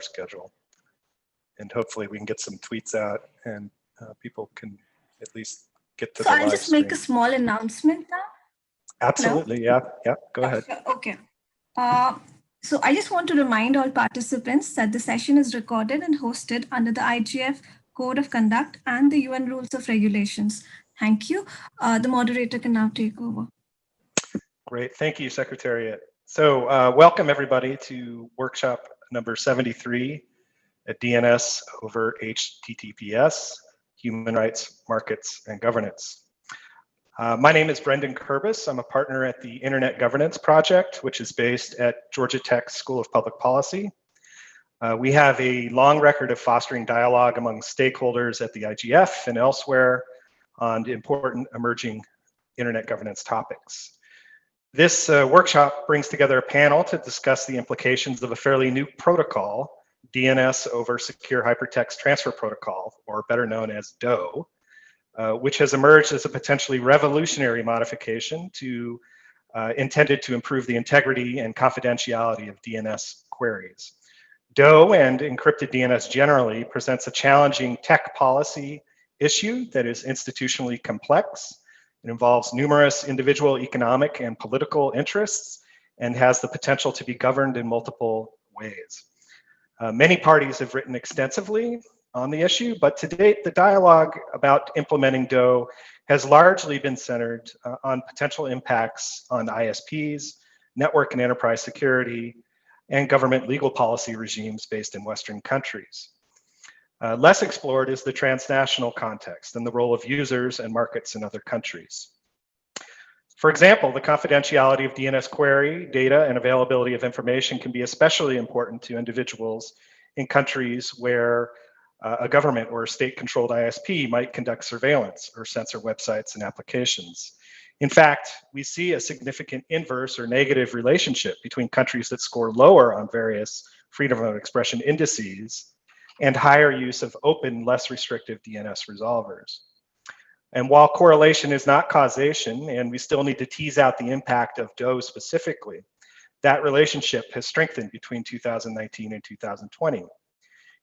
schedule. And hopefully we can get some tweets out and people can at least get to the live stream. So I'll just make a small announcement now. Absolutely, yeah, go ahead. Okay. So I just want to remind all participants that the session is recorded and hosted under the IGF Code of Conduct and the UN Rules of Regulations. Thank you. The moderator can now take over. Great, thank you, Secretariat. So welcome everybody to workshop number 73 at DNS over HTTPS, Human Rights, Markets, and Governance. My name is Brendan Kurbis. I'm a partner at the Internet Governance Project, which is based at Georgia Tech School of Public Policy. We have a long record of fostering dialogue among stakeholders at the IGF and elsewhere on important emerging internet governance topics. This workshop brings together a panel to discuss the implications of a fairly new protocol, DNS over Secure Hypertext Transfer Protocol, or better known as DoH, which has emerged as a potentially revolutionary modification intended to improve the integrity and confidentiality of DNS queries. DoH and encrypted DNS generally presents a challenging tech policy issue that is institutionally complex. It involves numerous individual economic and political interests and has the potential to be governed in multiple ways. Many parties have written extensively on the issue, but to date, the dialogue about implementing DoH has largely been centered on potential impacts on ISPs, network and enterprise security, and government legal policy regimes based in Western countries. Less explored is the transnational context and the role of users and markets in other countries. For example, the confidentiality of DNS query data and availability of information can be especially important to individuals in countries where a government or a state-controlled ISP might conduct surveillance or censor websites and applications. In fact, we see a significant inverse or negative relationship between countries that score lower on various freedom of expression indices and higher use of open, less restrictive DNS resolvers. And while correlation is not causation, and we still need to tease out the impact of DoH specifically, that relationship has strengthened between 2019 and 2020.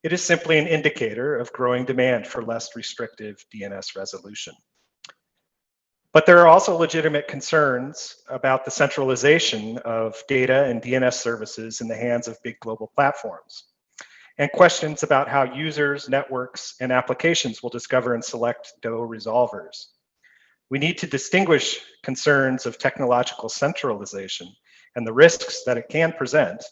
It is simply an indicator of growing demand for less restrictive DNS resolution. But there are also legitimate concerns about the centralization of data and DNS services in the hands of big global platforms, and questions about how users, networks, and applications will discover and select DoH resolvers. We need to distinguish concerns of technological centralization and the risks that it can present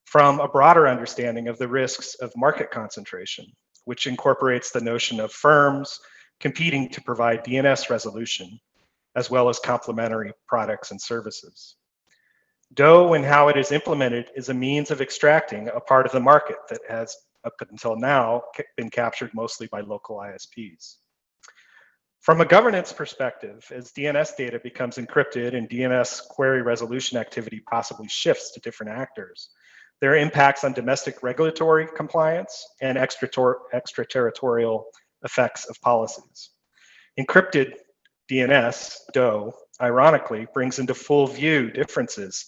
from a broader understanding of the risks of market concentration, which incorporates the notion of firms competing to provide DNS resolution, as well as complementary products and services. DoH and how it is implemented is a means of extracting a part of the market that has, up until now, been captured mostly by local ISPs. From a governance perspective, as DNS data becomes encrypted and DNS query resolution activity possibly shifts to different actors, there are impacts on domestic regulatory compliance and extraterritorial effects of policies. Encrypted DNS, DoH, ironically, brings into full view differences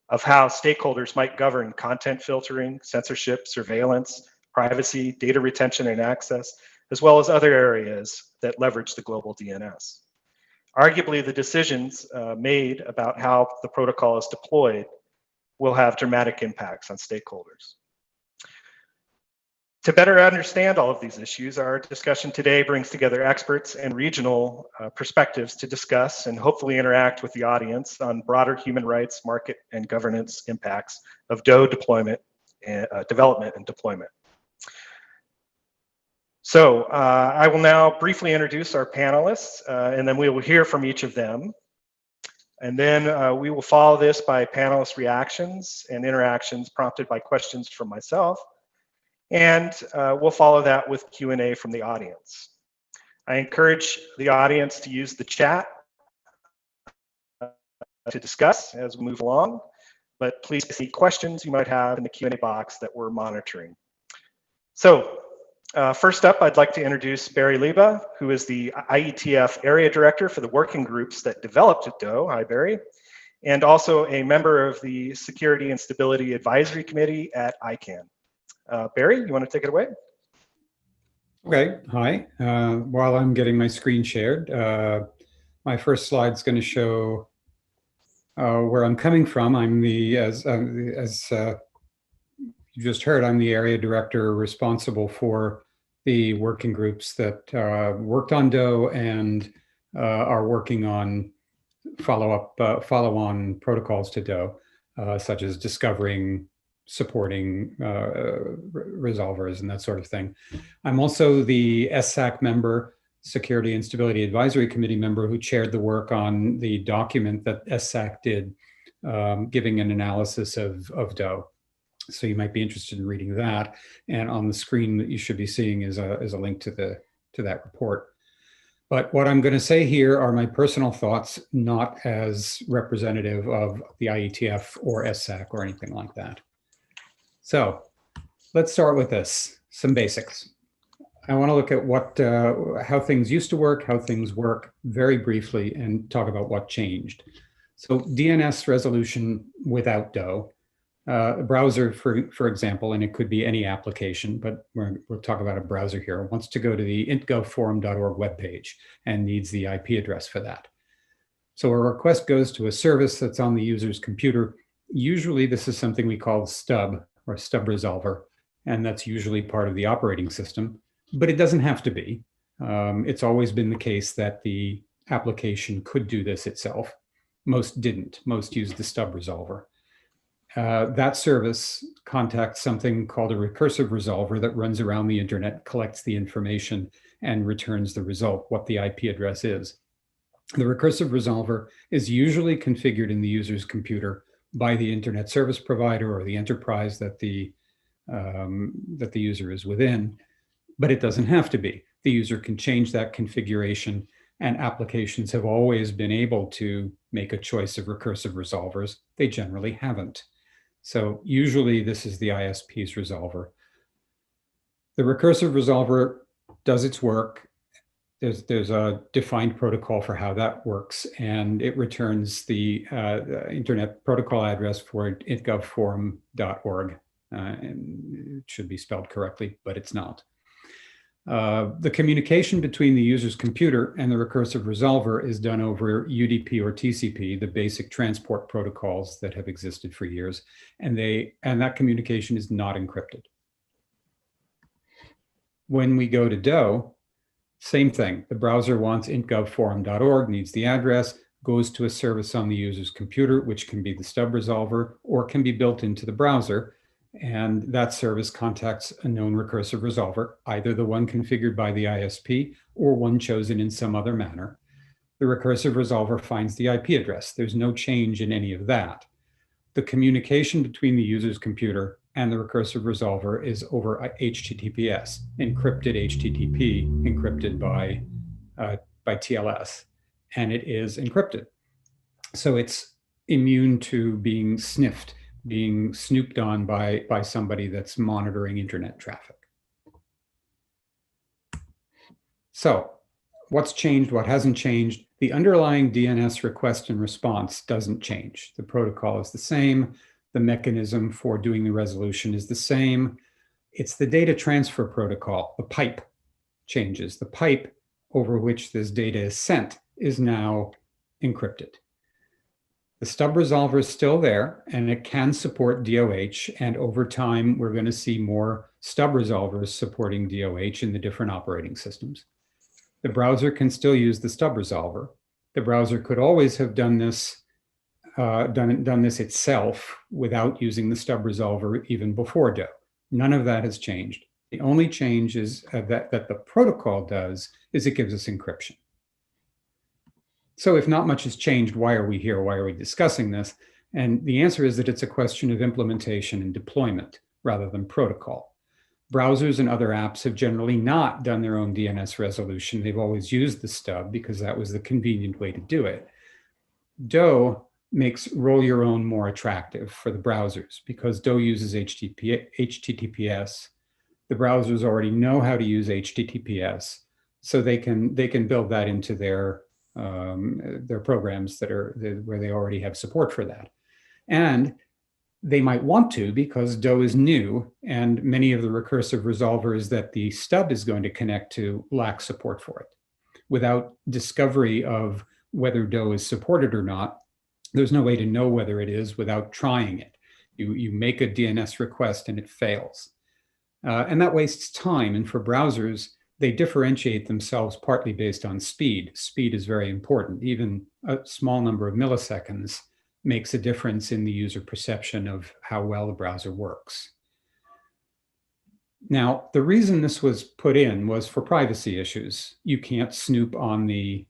of how stakeholders might govern content filtering, censorship, surveillance, privacy, data retention and access, as well as other areas that leverage the global DNS. Arguably, the decisions made about how the protocol is deployed will have dramatic impacts on stakeholders. To better understand all of these issues, our discussion today brings together experts and regional perspectives to discuss and hopefully interact with the audience on broader human rights, market, and governance impacts of DoH deployment, development and deployment. So I will now briefly introduce our panelists, and then we will hear from each of them. And then we will follow this by panelist reactions and interactions prompted by questions from myself. And we'll follow that with Q&A from the audience. I encourage the audience to use the chat to discuss as we move along, but please see questions you might have in the Q&A box that we're monitoring. So first up, I'd like to introduce Barry Liba, who is the IETF Area Director for the working groups that developed DoH. Hi, Barry. And also a member of the Security and Stability Advisory Committee at ICANN. Barry, you want to take it away? Okay, hi. While I'm getting my screen shared, my first slide is going to show where I'm coming from. I'm as you just heard, I'm the area director responsible for the working groups that worked on DoH and are working on follow-on protocols to DoH, such as discovering, supporting resolvers and that sort of thing. I'm also the SSAC member, Security and Stability Advisory Committee member, who chaired the work on the document that SSAC did, giving an analysis of DoH. So you might be interested in reading that. And on the screen that you should be seeing is a link to that report. But what I'm going to say here are my personal thoughts, not as representative of the IETF or SSAC or anything like that. So let's start with this, some basics. I want to look at how things used to work, how things work very briefly, and talk about what changed. So DNS resolution without DoH. A browser, for example, and it could be any application, but we'll talk about a browser here, wants to go to the intgovforum.org webpage and needs the IP address for that. So a request goes to a service that's on the user's computer. Usually this is something we call stub or stub resolver, and that's usually part of the operating system, but it doesn't have to be. It's always been the case that the application could do this itself. Most didn't. Most used the stub resolver. That service contacts something called a recursive resolver that runs around the internet, collects the information, and returns the result, what the IP address is. The recursive resolver is usually configured in the user's computer by the internet service provider or the enterprise that the user is within, but it doesn't have to be. The user can change that configuration, and applications have always been able to make a choice of recursive resolvers. They generally haven't. So usually this is the ISP's resolver. The recursive resolver does its work. There's a defined protocol for how that works, and it returns the internet protocol address for intgovforum.org. And it should be spelled correctly, but it's not. The communication between the user's computer and the recursive resolver is done over UDP or TCP, the basic transport protocols that have existed for years, and that communication is not encrypted. When we go to DoH, same thing. The browser wants intgovforum.org, needs the address, goes to a service on the user's computer, which can be the stub resolver or can be built into the browser. And that service contacts a known recursive resolver, either the one configured by the ISP or one chosen in some other manner. The recursive resolver finds the IP address. There's no change in any of that. The communication between the user's computer and the recursive resolver is over HTTPS, encrypted HTTP, encrypted by TLS, and it is encrypted. So it's immune to being sniffed, being snooped on by somebody that's monitoring internet traffic. So what's changed, what hasn't changed? The underlying DNS request and response doesn't change. The protocol is the same. The mechanism for doing the resolution is the same. It's the data transfer protocol, the pipe changes. The pipe over which this data is sent is now encrypted. The stub resolver is still there, and it can support DoH, and over time, we're going to see more stub resolvers supporting DoH in the different operating systems. The browser can still use the stub resolver. The browser could always have done this itself without using the stub resolver even before DoH. None of that has changed. The only change is that the protocol does is it gives us encryption. So if not much has changed, why are we here? Why are we discussing this? And the answer is that it's a question of implementation and deployment rather than protocol. Browsers and other apps have generally not done their own DNS resolution. They've always used the stub because that was the convenient way to do it. DoH makes roll your own more attractive for the browsers because DoH uses HTTPS. The browsers already know how to use HTTPS, so they can build that into their programs where they already have support for that. And They might want to because DoH is new, and many of the recursive resolvers that the stub is going to connect to lack support for it. Without discovery of whether DoH is supported or not, there's no way to know whether it is without trying it. You make a DNS request and it fails. And that wastes time. And for browsers, they differentiate themselves partly based on speed. Speed is very important. Even a small number of milliseconds makes a difference in the user perception of how well the browser works. Now, the reason this was put in was for privacy issues. You can't snoop on the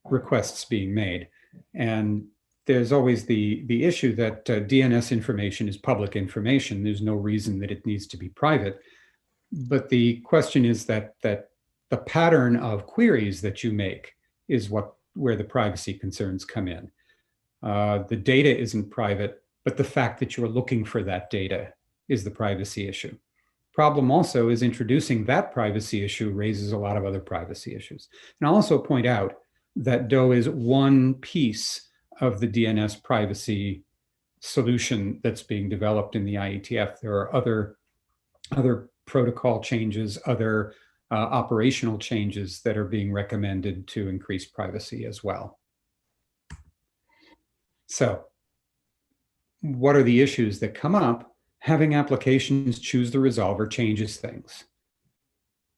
requests being made. And there's always the issue that DNS information is public information. There's no reason that it needs to be private. But the question is that the pattern of queries that you make is where the privacy concerns come in. The data isn't private, but the fact that you're looking for that data is the privacy issue. Problem also is introducing that privacy issue raises a lot of other privacy issues. And I'll also point out that DoH is one piece of the DNS privacy solution that's being developed in the IETF. There are other protocol changes, other operational changes that are being recommended to increase privacy as well. So what are the issues that come up? Having applications choose the resolver changes things.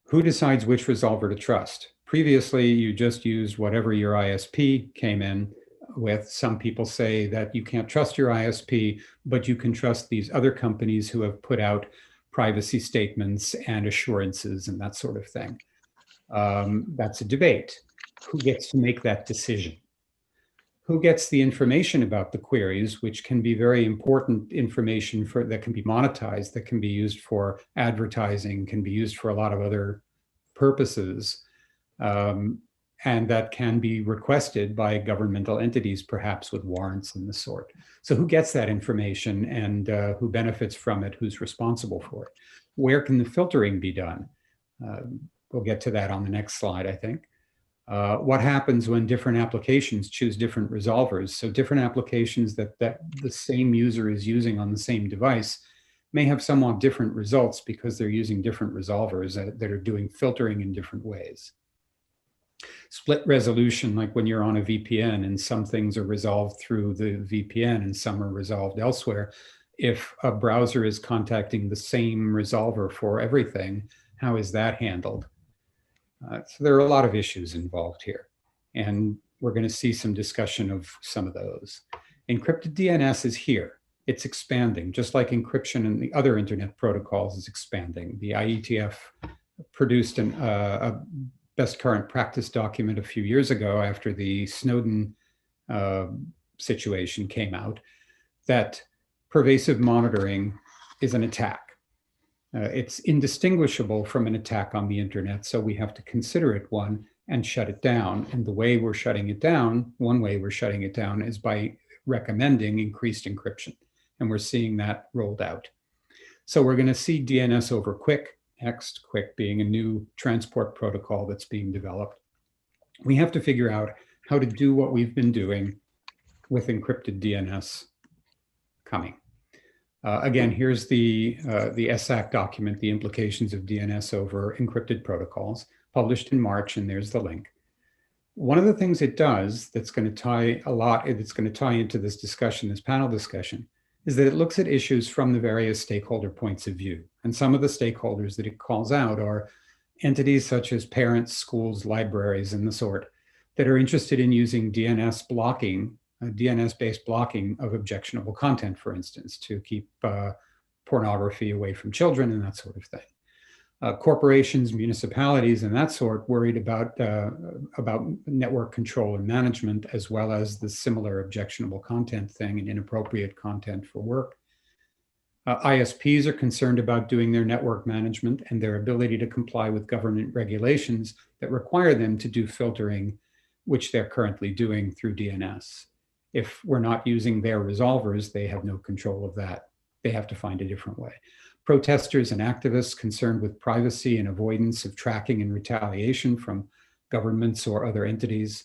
Who decides which resolver to trust? Previously, you just used whatever your ISP came in with. Some people say that you can't trust your ISP, but you can trust these other companies who have put out privacy statements and assurances and that sort of thing. That's a debate. Who gets to make that decision? Who gets the information about the queries, which can be very important information that can be monetized, that can be used for advertising, can be used for a lot of other purposes, and that can be requested by governmental entities, perhaps with warrants and the sort. So who gets that information and who benefits from it, who's responsible for it? Where can the filtering be done? We'll get to that on the next slide, I think. What happens when different applications choose different resolvers? So different applications that the same user is using on the same device may have somewhat different results because they're using different resolvers that are doing filtering in different ways. Split resolution, like when you're on a VPN and some things are resolved through the VPN and some are resolved elsewhere. If a browser is contacting the same resolver for everything, how is that handled? So there are a lot of issues involved here, and we're going to see some discussion of some of those. Encrypted DNS is here. It's expanding, just like encryption and the other internet protocols is expanding. The IETF produced a best current practice document a few years ago after the Snowden situation came out, that pervasive monitoring is an attack. It's indistinguishable from an attack on the internet, so we have to consider it one and shut it down. And the way we're shutting it down, one way we're shutting it down is by recommending increased encryption. And we're seeing that rolled out. So we're going to see DNS over QUIC, next, QUIC being a new transport protocol that's being developed. We have to figure out how to do what we've been doing with encrypted DNS coming. Again, here's the SAC document, the implications of DNS over encrypted protocols, published in March, and there's the link. One of the things it does that's going to tie into this discussion, this panel discussion, is that it looks at issues from the various stakeholder points of view. And some of the stakeholders that it calls out are entities such as parents, schools, libraries, and the sort that are interested in using DNS blocking, DNS-based blocking of objectionable content, for instance, to keep pornography away from children and that sort of thing. Corporations, municipalities, and that sort worried about network control and management, as well as the similar objectionable content thing and inappropriate content for work. ISPs are concerned about doing their network management and their ability to comply with government regulations that require them to do filtering, which they're currently doing through DNS. If we're not using their resolvers, they have no control of that. They have to find a different way. Protesters and activists concerned with privacy and avoidance of tracking and retaliation from governments or other entities,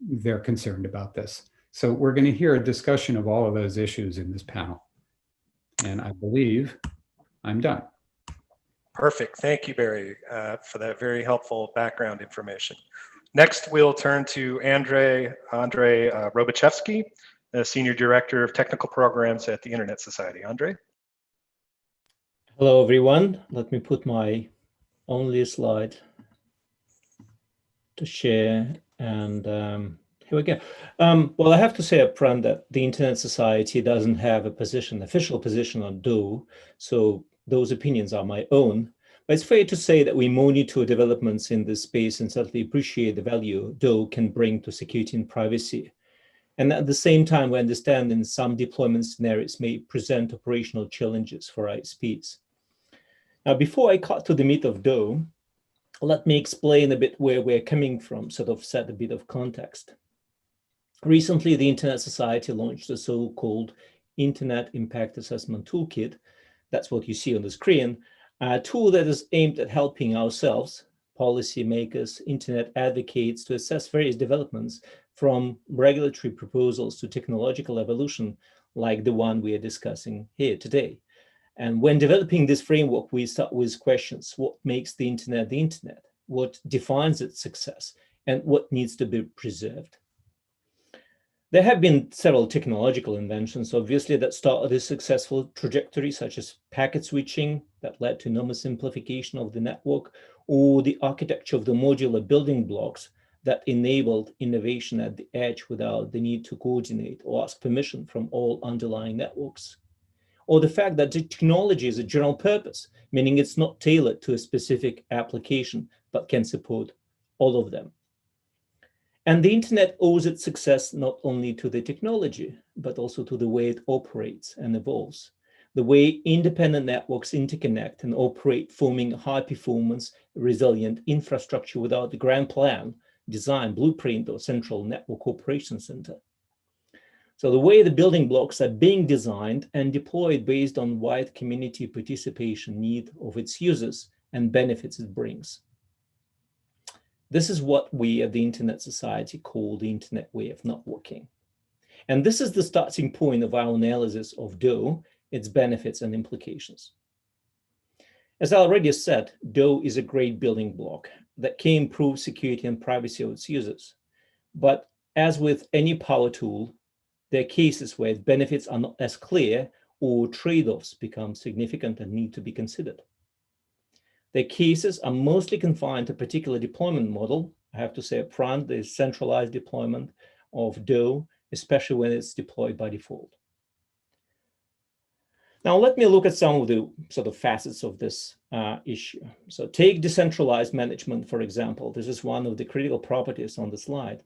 they're concerned about this. So we're going to hear a discussion of all of those issues in this panel. And I believe I'm done. Perfect. Thank you, Barry, for that very helpful background information. Next, we'll turn to Andrei Robichevsky, the Senior Director of Technical Programs at the Internet Society. Andrei? Hello, everyone. Let me put my only slide to share. And here we go. Well, I have to say up front that the Internet Society doesn't have a official position on DoH, so those opinions are my own. But it's fair to say that we monitor developments in this space and certainly appreciate the value DoH can bring to security and privacy. And at the same time, we understand in some deployment scenarios may present operational challenges for ISPs. Now, before I cut to the meat of DoH, let me explain a bit where we're coming from, sort of set a bit of context. Recently, the Internet Society launched a so-called Internet Impact Assessment Toolkit. That's what you see on the screen, a tool that is aimed at helping ourselves, policymakers, Internet advocates, to assess various developments from regulatory proposals to technological evolution, like the one we are discussing here today. And when developing this framework, we start with questions: what makes the Internet the Internet? What defines its success? And what needs to be preserved? There have been several technological inventions, obviously, that started a successful trajectory, such as packet switching, that led to enormous simplification of the network, or the architecture of the modular building blocks that enabled innovation at the edge without the need to coordinate or ask permission from all underlying networks. Or the fact that the technology is a general purpose, meaning it's not tailored to a specific application, but can support all of them. And the Internet owes its success not only to the technology, but also to the way it operates and evolves, the way independent networks interconnect and operate, forming a high-performance, resilient infrastructure without the grand plan, design, blueprint, or central network operations center. So the way the building blocks are being designed and deployed based on wide community participation need of its users and benefits it brings. This is what we at the Internet Society call the Internet way of networking. And this is the starting point of our analysis of DoH, its benefits and implications. As I already said, DoH is a great building block that can improve security and privacy of its users. But as with any power tool, there are cases where its benefits are not as clear or trade-offs become significant and need to be considered. The cases are mostly confined to a particular deployment model. I have to say up front, the centralized deployment of DoH, especially when it's deployed by default. Now, let me look at some of the sort of facets of this issue. So take decentralized management, for example. This is one of the critical properties on the slide.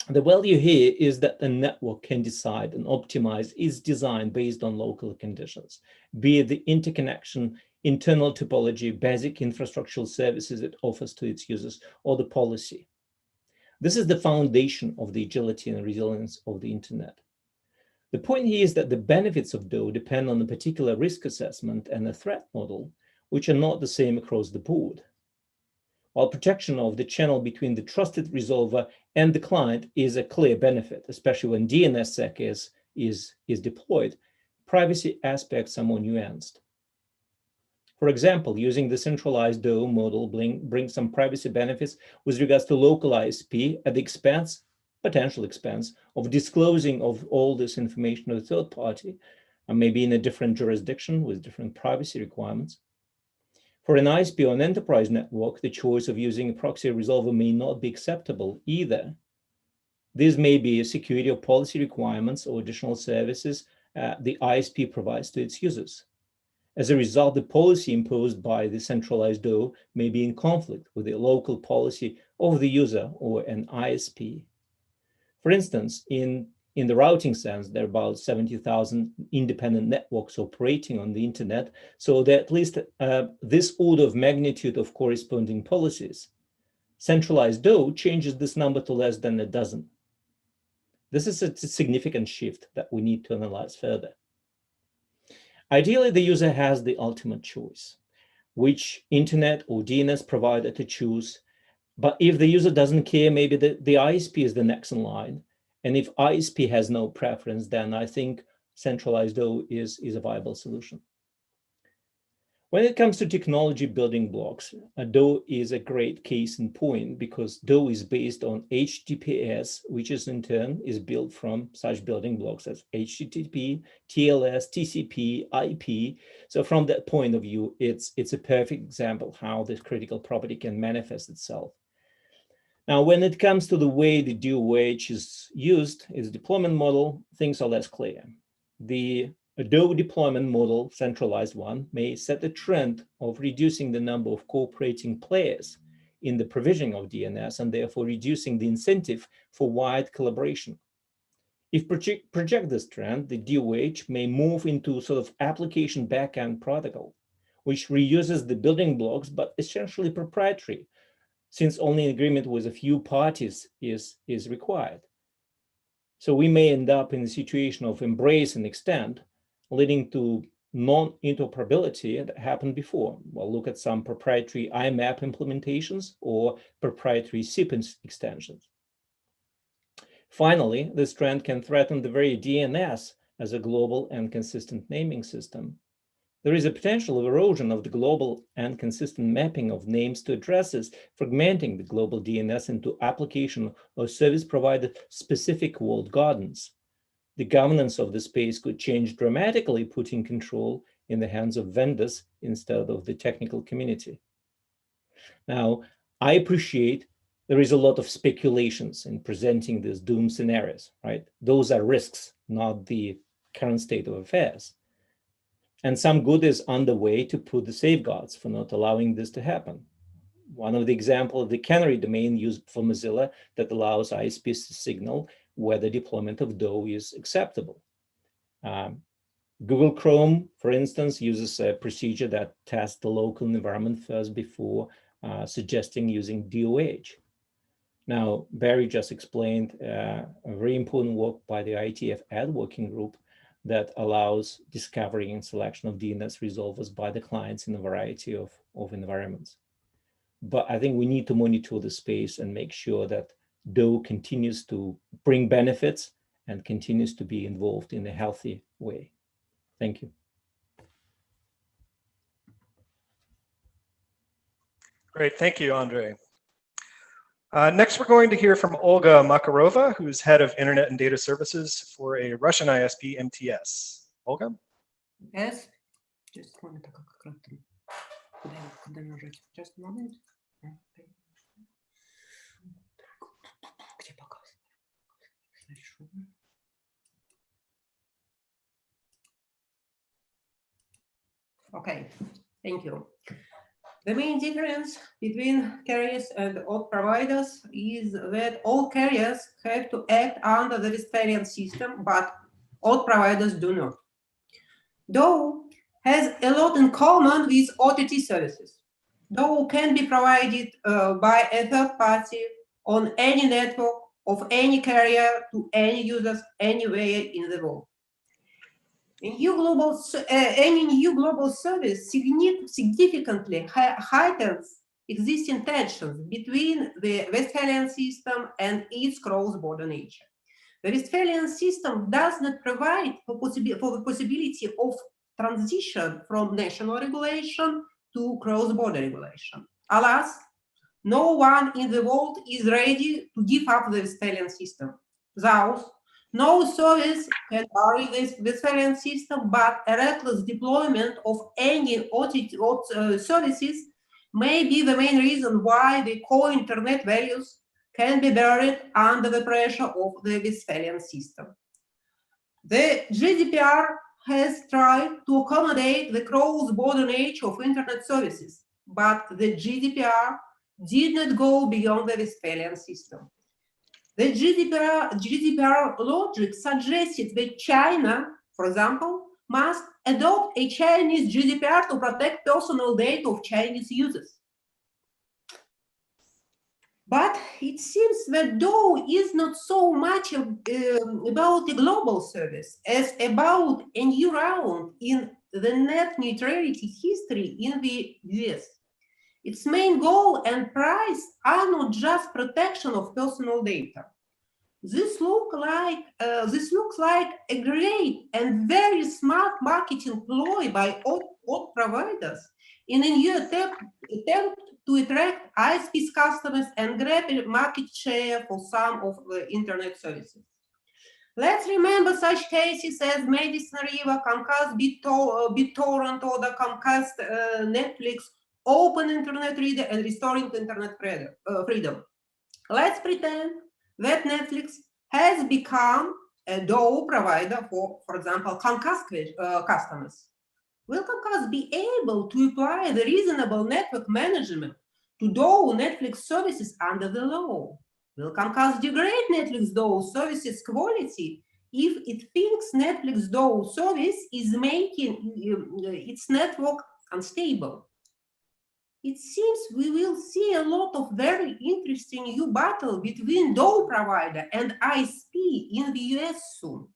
The value here is that the network can decide and optimize its design based on local conditions, be it the interconnection, internal topology, basic infrastructural services it offers to its users, or the policy. This is the foundation of the agility and resilience of the Internet. The point here is that the benefits of DoH depend on a particular risk assessment and a threat model, which are not the same across the board. While protection of the channel between the trusted resolver and the client is a clear benefit, especially when DNSSEC is deployed, privacy aspects are more nuanced. For example, using the centralized DoH model brings some privacy benefits with regards to local ISP at the expense, potential expense, of disclosing of all this information to a third party, and maybe in a different jurisdiction with different privacy requirements. For an ISP or an enterprise network, the choice of using a proxy resolver may not be acceptable either. These may be security or policy requirements or additional services the ISP provides to its users. As a result, the policy imposed by the centralized DoH may be in conflict with the local policy of the user or an ISP. For instance, in the routing sense, there are about 70,000 independent networks operating on the Internet, so there are at least this order of magnitude of corresponding policies. Centralized DoH changes this number to less than a dozen. This is a significant shift that we need to analyze further. Ideally, the user has the ultimate choice, which Internet or DNS provider to choose. But if the user doesn't care, maybe the ISP is the next in line. And if ISP has no preference, then I think centralized DoH is a viable solution. When it comes to technology building blocks, DoH is a great case in point because DoH is based on HTTPS, which is in turn is built from such building blocks as HTTP, TLS, TCP, IP. So from that point of view, it's a perfect example how this critical property can manifest itself. Now, when it comes to the way the DoH is used, its deployment model, things are less clear. The DoH deployment model, centralized one, may set a trend of reducing the number of cooperating players in the provisioning of DNS and therefore reducing the incentive for wide collaboration. If project this trend, the DoH may move into sort of application backend protocol, which reuses the building blocks, but essentially proprietary, since only an agreement with a few parties is required. So we may end up in a situation of embrace and extend, leading to non-interoperability that happened before. Well, look at some proprietary IMAP implementations or proprietary SIP extensions. Finally, this trend can threaten the very DNS as a global and consistent naming system. There is a potential erosion of the global and consistent mapping of names to addresses, fragmenting the global DNS into application or service provider specific walled gardens. The governance of the space could change dramatically, putting control in the hands of vendors instead of the technical community. Now, I appreciate there is a lot of speculations in presenting these doom scenarios, right? Those are risks, not the current state of affairs. And some good is underway to put the safeguards for not allowing this to happen. One of the examples of the canary domain used for Mozilla that allows ISPs to signal whether deployment of DoH is acceptable. Google Chrome, for instance, uses a procedure that tests the local environment first before suggesting using DoH. Now, Barry just explained a very important work by the IETF ad working group that allows discovery and selection of DNS resolvers by the clients in a variety of environments. But I think we need to monitor the space and make sure that DoH continues to bring benefits and continues to be involved in a healthy way. Thank you. Great, thank you, Andre. Next, we're going to hear from Olga Makarova, who's head of Internet and Data Services for a Russian ISP, MTS. Olga? Yes. Just a moment. Just a moment. Okay, thank you. The main difference between carriers and all providers is that all carriers have to act under the Westphalian system, but all providers do not. DoH has a lot in common with OTT services. DoH can be provided by a third party on any network of any carrier to any users anywhere in the world. Any new global service significantly heightens existing tensions between the Westphalian system and its cross-border nature. The Westphalian system does not provide for the possibility of transition from national regulation to cross-border regulation. Alas, no one in the world is ready to give up the Westphalian system. Thus, no service can vary this Westphalian system, but a reckless deployment of any OTT services may be the main reason why the core internet values can be buried under the pressure of the Westphalian system. The GDPR has tried to accommodate the cross-border nature of internet services, but the GDPR did not go beyond the Westphalian system. The GDPR logic suggested that China, for example, must adopt a Chinese GDPR to protect personal data of Chinese users. But it seems that DoH is not so much about a global service as about a new round in the net neutrality history in the US. Its main goal and price are not just protection of personal data. this looks like a great and very smart marketing ploy by all providers in a new attempt to attract ISP's customers and grab a market share for some of the internet services. Let's remember such cases as Madison River, Comcast, BitTorrent, or the Comcast, Netflix, Open Internet Reader, and Restoring Internet Freedom. Let's pretend that Netflix has become a DoH provider for example, Comcast customers. Will Comcast be able to apply the reasonable network management to DoH Netflix services under the law? Will Comcast degrade Netflix DoH services quality if it thinks Netflix DoH service is making its network unstable? It seems we will see a lot of very interesting new battle between DoH provider and ISP in the US soon.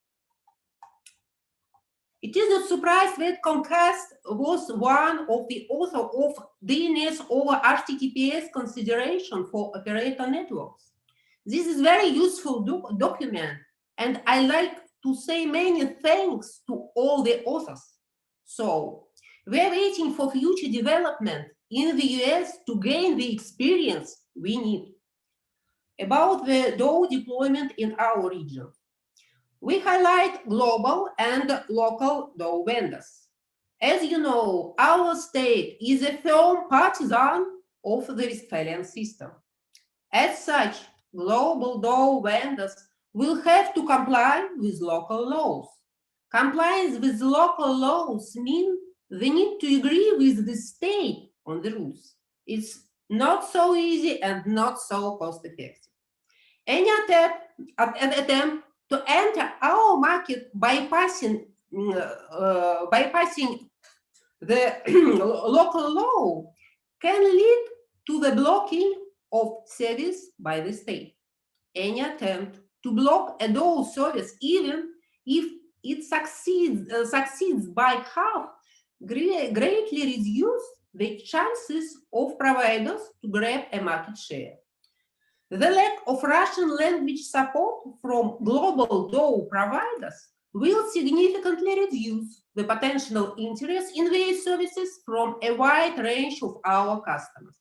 It is not surprised that Comcast was one of the authors of DNS over HTTPS consideration for operator networks. This is very useful document, and I like to say many thanks to all the authors. So we're waiting for future development in the US to gain the experience we need. About the DoH deployment in our region, we highlight global and local DoH vendors. As you know, our state is a firm partisan of the Westphalian system. As such, global DoH vendors will have to comply with local laws. Compliance with local laws means they need to agree with the state on the rules. It's not so easy and not so cost-effective. Any attempt to enter our market bypassing the local law can lead to the blocking of service by the state. Any attempt to block a DoH service, even if it succeeds by half, greatly reduce the chances of providers to grab a market share. The lack of Russian language support from global DoH providers will significantly reduce the potential interest in these services from a wide range of our customers.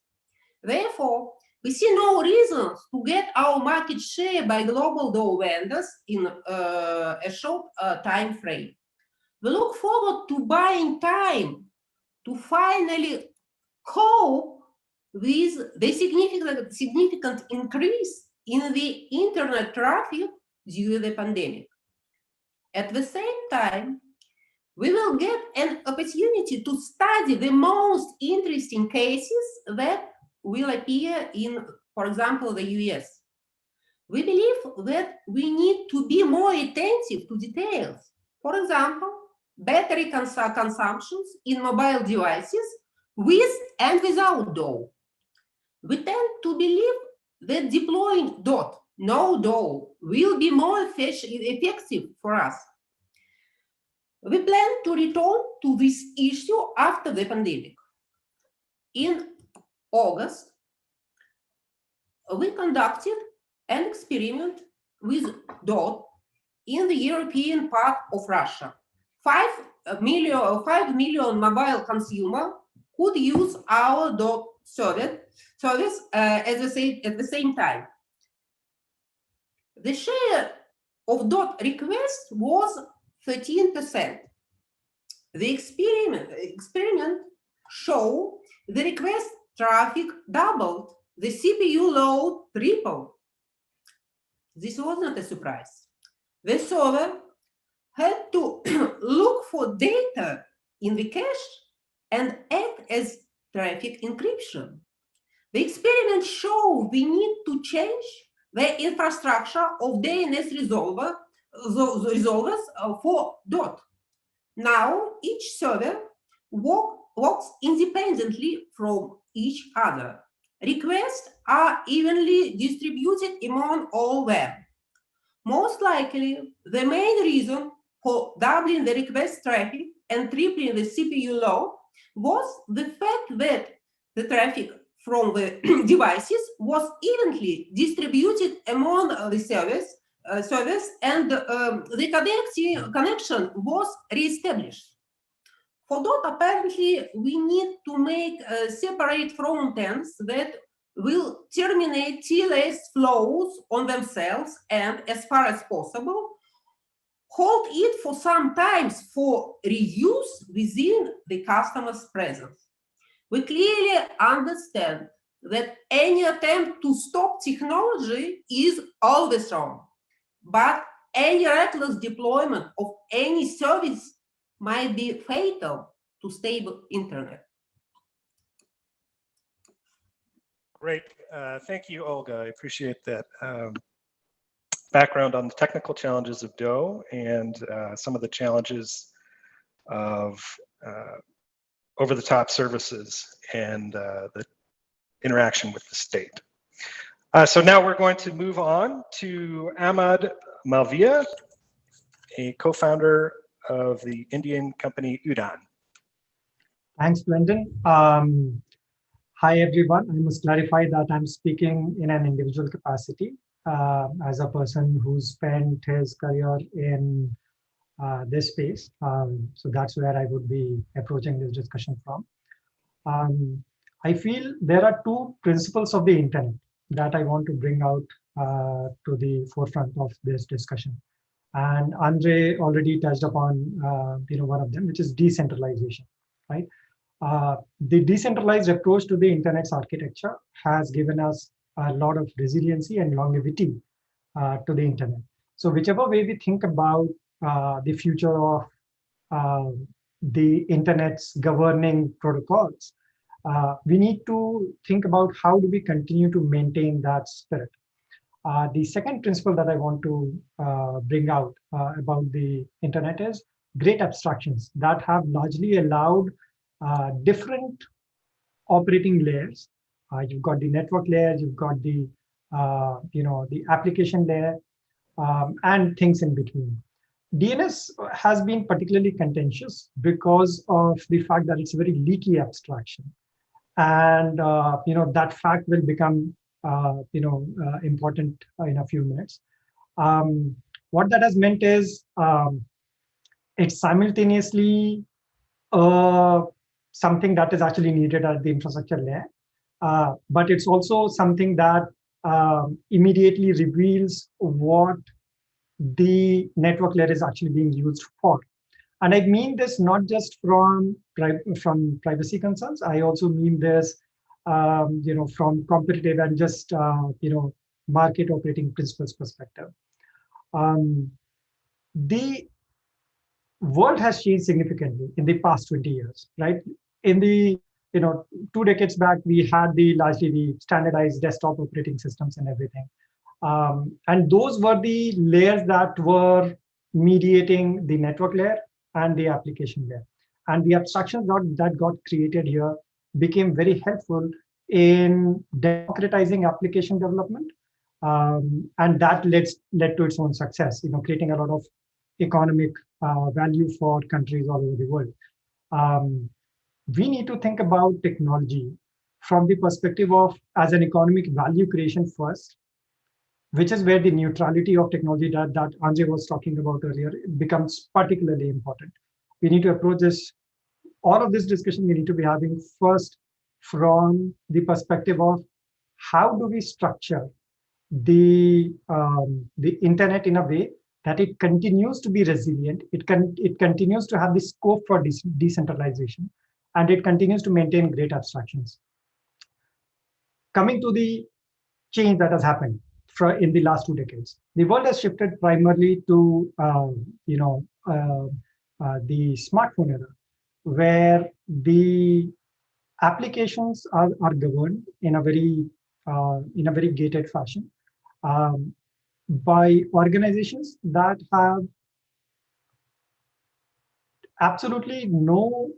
Therefore, we see no reasons to get our market share by global DoH vendors in a short time frame. We look forward to buying time to finally cope with the significant increase in the internet traffic due to the pandemic. At the same time, we will get an opportunity to study the most interesting cases that will appear in, for example, the US. We believe that we need to be more attentive to details. For example, battery consumptions in mobile devices with and without DoH. We tend to believe that deploying DoT, no DoH, will be more effective for us. We plan to return to this issue after the pandemic. In August, we conducted an experiment with DoT in the European part of Russia. 5 million mobile consumers could use our DoT service at the same time. The share of DoT requests was 13%. The experiment showed the request traffic doubled, the CPU load tripled. This was not a surprise. The server had to look for data in the cache and act as traffic encryption. The experiment showed we need to change the infrastructure of DNS resolvers for DoT. Now each server works independently from each other. Requests are evenly distributed among all them. Most likely, the main reason for doubling the request traffic and tripling the CPU load was the fact that the traffic from the devices was evenly distributed among the servers service, and the connection was reestablished. For DoH, apparently, we need to make separate front ends that will terminate TLS flows on themselves and, as far as possible, hold it for some times for reuse within the customer's presence. We clearly understand that any attempt to stop technology is always wrong, but any reckless deployment of any service might be fatal to stable internet. Great. Thank you, Olga. I appreciate that background on the technical challenges of DoH and some of the challenges of over-the-top services and the interaction with the state. So now we're going to move on to Ahmed Malik, a co-founder of the Indian company Udaan. Thanks, Brendan. Hi, everyone. I must clarify that I'm speaking in an individual capacity as a person who spent his career in this space. So that's where I would be approaching this discussion from. I feel there are two principles of the internet that I want to bring out to the forefront of this discussion. And Andre already touched upon one of them, which is decentralization, right? The decentralized approach to the internet's architecture has given us a lot of resiliency and longevity to the internet. So whichever way we think about the future of the internet's governing protocols, we need to think about how do we continue to maintain that spirit. The second principle that I want to bring out about the internet is great abstractions that have largely allowed different operating layers. You've got the network layer, you've got the the application layer, and things in between. DNS has been particularly contentious because of the fact that it's a very leaky abstraction, and that fact will become important in a few minutes. What that has meant is it's simultaneously something that is actually needed at the infrastructure layer, but it's also something that immediately reveals what the network layer is actually being used for. And I mean this not just from privacy concerns. I also mean this from competitive and just market operating principles perspective. The world has changed significantly in the past 20 years, right? In the 2 decades back, we had largely the standardized desktop operating systems and everything, and those were the layers that were mediating the network layer and the application layer, and the abstractions that got created here became very helpful in democratizing application development, and that led to its own success, creating a lot of economic value for countries all over the world. We need to think about technology from the perspective of as an economic value creation first, which is where the neutrality of technology that Andre was talking about earlier becomes particularly important. We need to approach all of this discussion we need to be having first from the perspective of how do we structure the internet in a way that it continues to be resilient, it continues to have the scope for decentralization, and it continues to maintain great abstractions. Coming to the change that has happened in the last 2 decades, the world has shifted primarily to the smartphone era, where the applications are governed in a very gated fashion by organizations that have absolutely no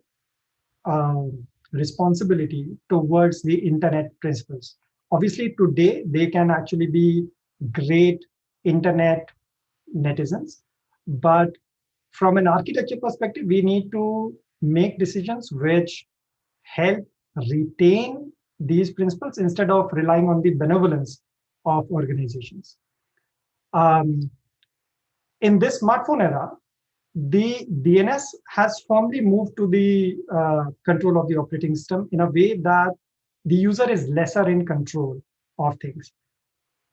responsibility towards the internet principles. Obviously, today they can actually be great internet netizens, but from an architecture perspective, we need to make decisions which help retain these principles instead of relying on the benevolence of organizations. In this smartphone era, the DNS has firmly moved to the control of the operating system in a way that the user is lesser in control of things.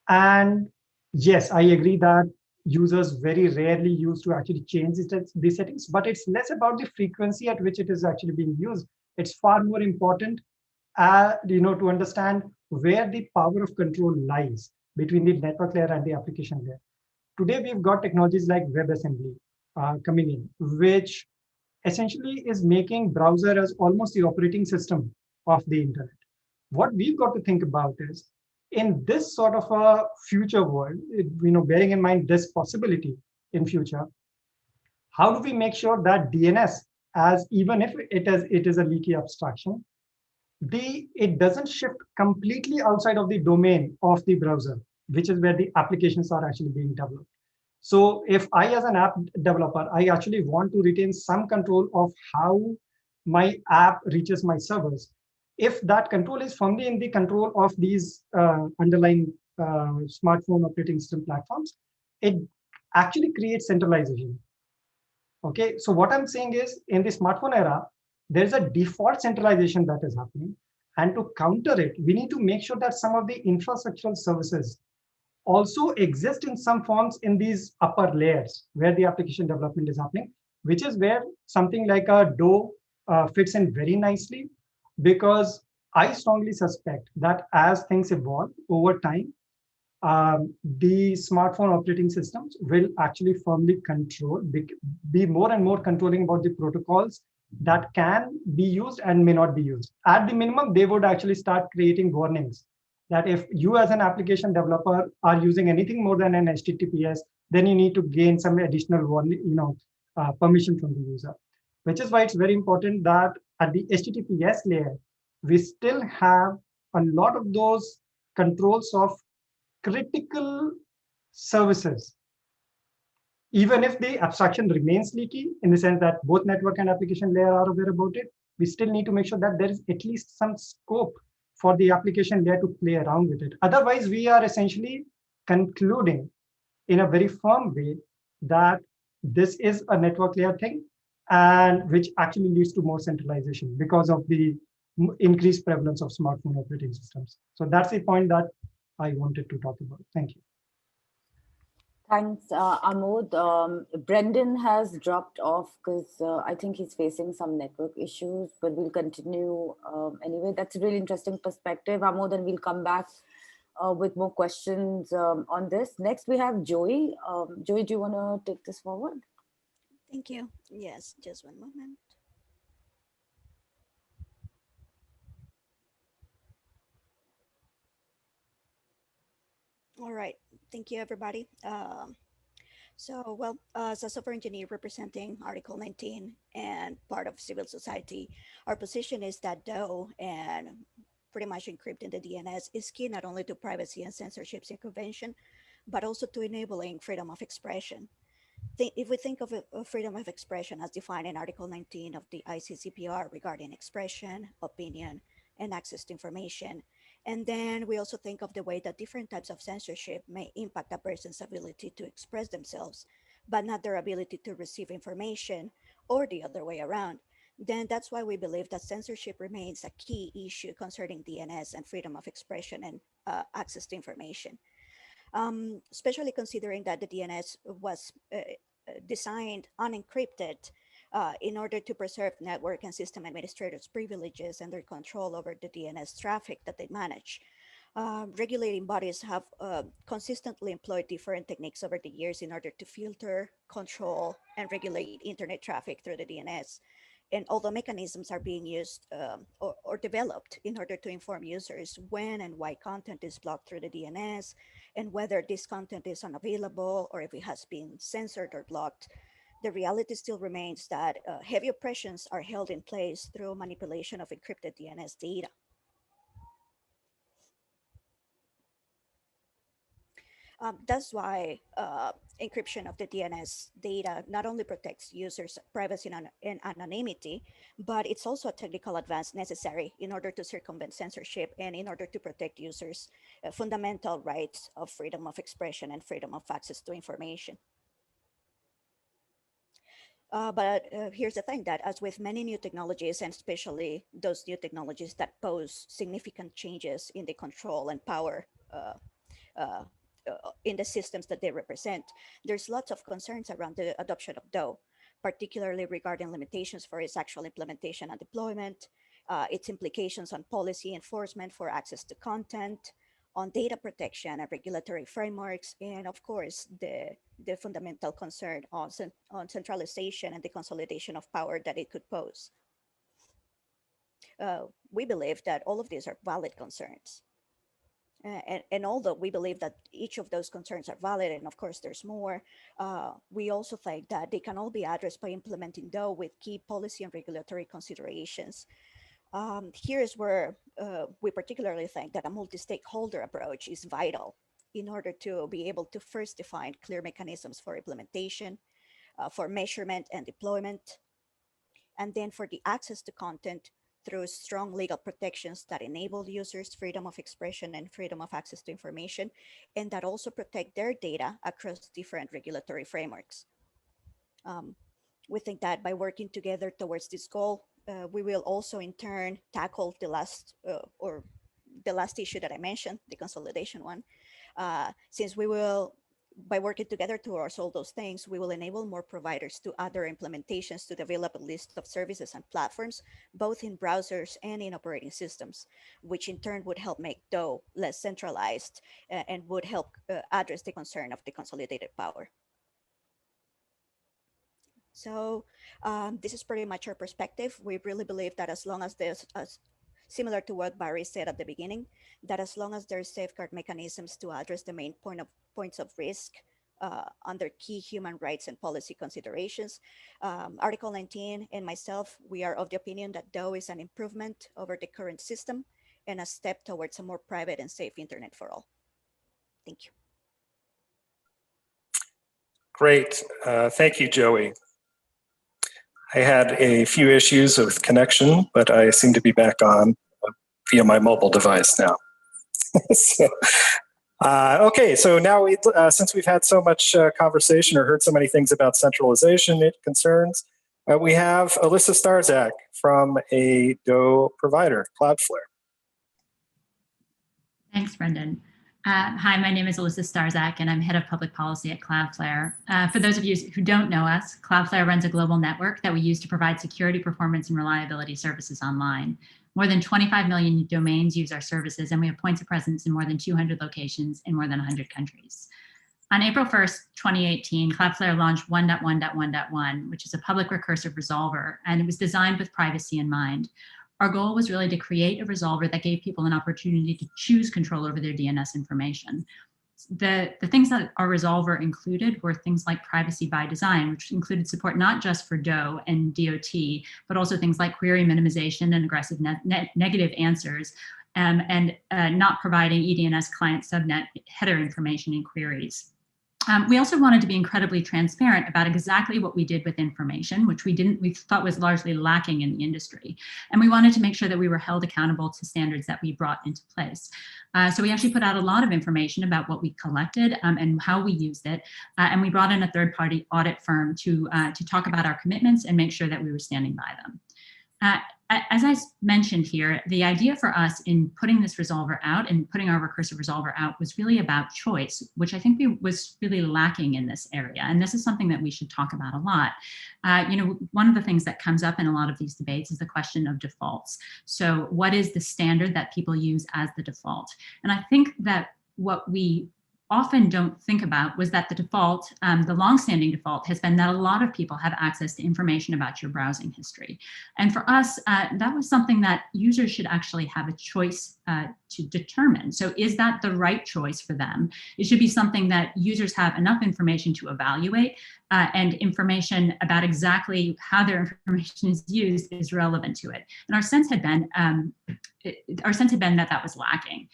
And yes, I agree that users very rarely use to actually change these settings, but it's less about the frequency at which it is actually being used. It's far more important, to understand where the power of control lies between the network layer and the application layer. Today, we've got technologies like WebAssembly coming in, which essentially is making browser as almost the operating system of the internet. What we've got to think about is, in this sort of a future world, bearing in mind this possibility in future, how do we make sure that DNS, as even if it is a leaky abstraction, it doesn't shift completely outside of the domain of the browser, which is where the applications are actually being developed. So if I, as an app developer, I actually want to retain some control of how my app reaches my servers, if that control is firmly in the control of these underlying smartphone operating system platforms, it actually creates centralization. Okay, so what I'm saying is, in the smartphone era, there's a default centralization that is happening. And to counter it, we need to make sure that some of the infrastructural services also exist in some forms in these upper layers where the application development is happening, which is where something like a DoH fits in very nicely, because I strongly suspect that as things evolve over time, the smartphone operating systems will actually firmly be more and more controlling about the protocols that can be used and may not be used. At the minimum, they would actually start creating warnings that if you as an application developer are using anything more than an HTTPS, then you need to gain some additional permission from the user. Which is why it's very important that at the HTTPS layer, we still have a lot of those controls of critical services. Even if the abstraction remains leaky, in the sense that both network and application layer are aware about it, we still need to make sure that there is at least some scope for the application layer to play around with it. Otherwise, we are essentially concluding in a very firm way that this is a network layer thing, and which actually leads to more centralization because of the increased prevalence of smartphone operating systems. So that's the point that I wanted to talk about. Thank you. Thanks, Amod. Brendan has dropped off because I think he's facing some network issues, but we'll continue anyway. That's a really interesting perspective, Amod, and we'll come back with more questions on this. Next, we have Joey. Joey, do you want to take this forward? Thank you. Yes, just one moment. All right. Thank you, everybody. As a software engineer representing Article 19 and part of civil society, our position is that DoH and pretty much encrypting the DNS is key not only to privacy and censorship circumvention, but also to enabling freedom of expression. If we think of freedom of expression as defined in Article 19 of the ICCPR regarding expression, opinion, and access to information, and then we also think of the way that different types of censorship may impact a person's ability to express themselves, but not their ability to receive information, or the other way around, then that's why we believe that censorship remains a key issue concerning DNS and freedom of expression and access to information. Especially considering that the DNS was designed unencrypted in order to preserve network and system administrators' privileges and their control over the DNS traffic that they manage. Regulating bodies have consistently employed different techniques over the years in order to filter, control, and regulate internet traffic through the DNS. And although mechanisms are being used or developed in order to inform users when and why content is blocked through the DNS, and whether this content is unavailable or if it has been censored or blocked, the reality still remains that heavy oppressions are held in place through manipulation of encrypted DNS data. That's why encryption of the DNS data not only protects users' privacy and anonymity, but it's also a technical advance necessary in order to circumvent censorship and in order to protect users' fundamental rights of freedom of expression and freedom of access to information. But here's the thing, that as with many new technologies, and especially those new technologies that pose significant changes in the control and power in the systems that they represent, there's lots of concerns around the adoption of DoH, particularly regarding limitations for its actual implementation and deployment, its implications on policy enforcement for access to content, on data protection and regulatory frameworks, and of course, the fundamental concern on centralization and the consolidation of power that it could pose. We believe that all of these are valid concerns. And although we believe that each of those concerns are valid, and of course there's more, we also think that they can all be addressed by implementing DoH with key policy and regulatory considerations. Here is where we particularly think that a multi-stakeholder approach is vital in order to be able to first define clear mechanisms for implementation, for measurement and deployment, and then for the access to content through strong legal protections that enable users freedom of expression and freedom of access to information, and that also protect their data across different regulatory frameworks. We think that by working together towards this goal, we will also in turn tackle the last issue that I mentioned, the consolidation one, since we will, by working together towards all those things, we will enable more providers to add their implementations to the available list of services and platforms, both in browsers and in operating systems, which in turn would help make DoH less centralized and would help address the concern of the consolidated power. So this is pretty much our perspective. We really believe that as long as there's, similar to what Barry said at the beginning, that as long as there's safeguard mechanisms to address the main points of risk under key human rights and policy considerations, Article 19 and myself, we are of the opinion that DoH is an improvement over the current system and a step towards a more private and safe internet for all. Thank you. Great. Thank you, Joey. I had a few issues with connection, but I seem to be back on via my mobile device now. Okay, so now since we've had so much conversation or heard so many things about centralization concerns, we have Alyssa Starzak from a DoH provider, Cloudflare. Thanks, Brendan. Hi, my name is Alyssa Starzak, and I'm head of public policy at Cloudflare. For those of you who don't know us, Cloudflare runs a global network that we use to provide security, performance, and reliability services online. More than 25 million domains use our services, and we have points of presence in more than 200 locations in more than 100 countries. On April 1st, 2018, Cloudflare launched 1.1.1.1, which is a public recursive resolver, and it was designed with privacy in mind. Our goal was really to create a resolver that gave people an opportunity to choose control over their DNS information. The things that our resolver included were things like privacy by design, which included support not just for DoH and DOT, but also things like query minimization and aggressive negative answers, and not providing eDNS client subnet header information in queries. We also wanted to be incredibly transparent about exactly what we did with information, which we thought was largely lacking in the industry. And we wanted to make sure that we were held accountable to standards that we brought into place. So we actually put out a lot of information about what we collected and how we used it. And we brought in a third-party audit firm to talk about our commitments and make sure that we were standing by them. As I mentioned here, the idea for us in putting this resolver out and putting our recursive resolver out was really about choice, which I think was really lacking in this area. And this is something that we should talk about a lot. One of the things that comes up in a lot of these debates is the question of defaults. So what is the standard that people use as the default? And I think that what we often don't think about was that the default, the longstanding default has been that a lot of people have access to information about your browsing history. And for us, that was something that users should actually have a choice to determine. So is that the right choice for them? It should be something that users have enough information to evaluate and information about exactly how their information is used is relevant to it. And our sense had been that that was lacking.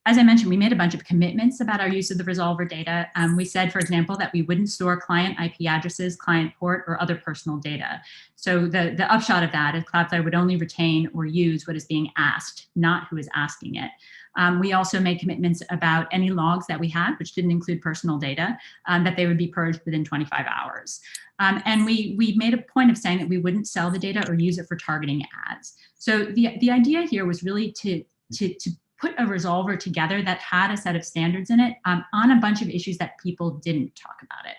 as I mentioned, we made a bunch of commitments about our use of the resolver data. We said, for example, that we wouldn't store client IP addresses, client port, or other personal data. So the upshot of that is Cloudflare would only retain or use what is being asked, not who is asking it. We also made commitments about any logs that we had, which didn't include personal data, that they would be purged within 25 hours. And we made a point of saying that we wouldn't sell the data or use it for targeting ads. So the idea here was really to put a resolver together that had a set of standards in it on a bunch of issues that people didn't talk about it.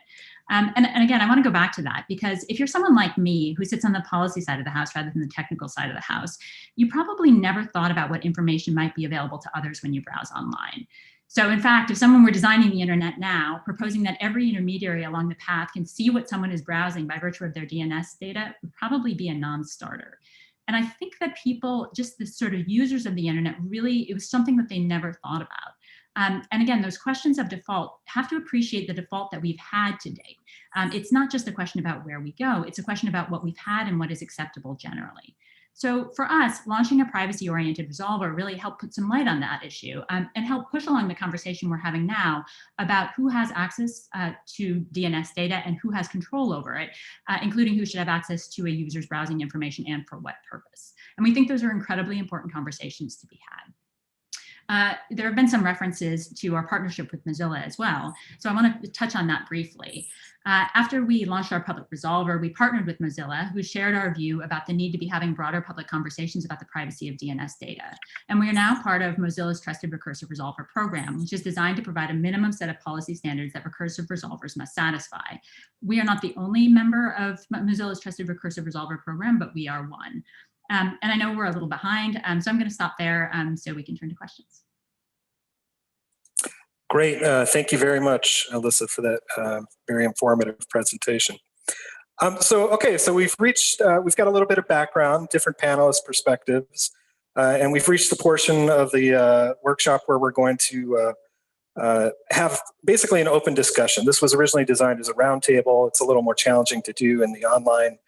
And again, I want to go back to that because if you're someone like me who sits on the policy side of the house rather than the technical side of the house, you probably never thought about what information might be available to others when you browse online. So in fact, if someone were designing the internet now, proposing that every intermediary along the path can see what someone is browsing by virtue of their DNS data would probably be a non-starter. And I think that people, just the sort of users of the internet, really, it was something that they never thought about. And again, those questions of default have to appreciate the default that we've had to date. It's not just a question about where we go, it's a question about what we've had and what is acceptable generally. So for us, launching a privacy-oriented resolver really helped put some light on that issue and help push along the conversation we're having now about who has access to DNS data and who has control over it, including who should have access to a user's browsing information and for what purpose. And we think those are incredibly important conversations to be had. There have been some references to our partnership with Mozilla as well. So I want to touch on that briefly. After we launched our public resolver, we partnered with Mozilla, who shared our view about the need to be having broader public conversations about the privacy of DNS data. And we are now part of Mozilla's Trusted Recursive Resolver program, which is designed to provide a minimum set of policy standards that recursive resolvers must satisfy. We are not the only member of Mozilla's Trusted Recursive Resolver program, but we are one. And I know we're a little behind, so I'm going to stop there so we can turn to questions. Great. Thank you very much, Alyssa, for that very informative presentation. So we've got a little bit of background, different panelist perspectives, and we've reached the portion of the workshop where we're going to have basically an open discussion. This was originally designed as a roundtable. It's a little more challenging to do in the online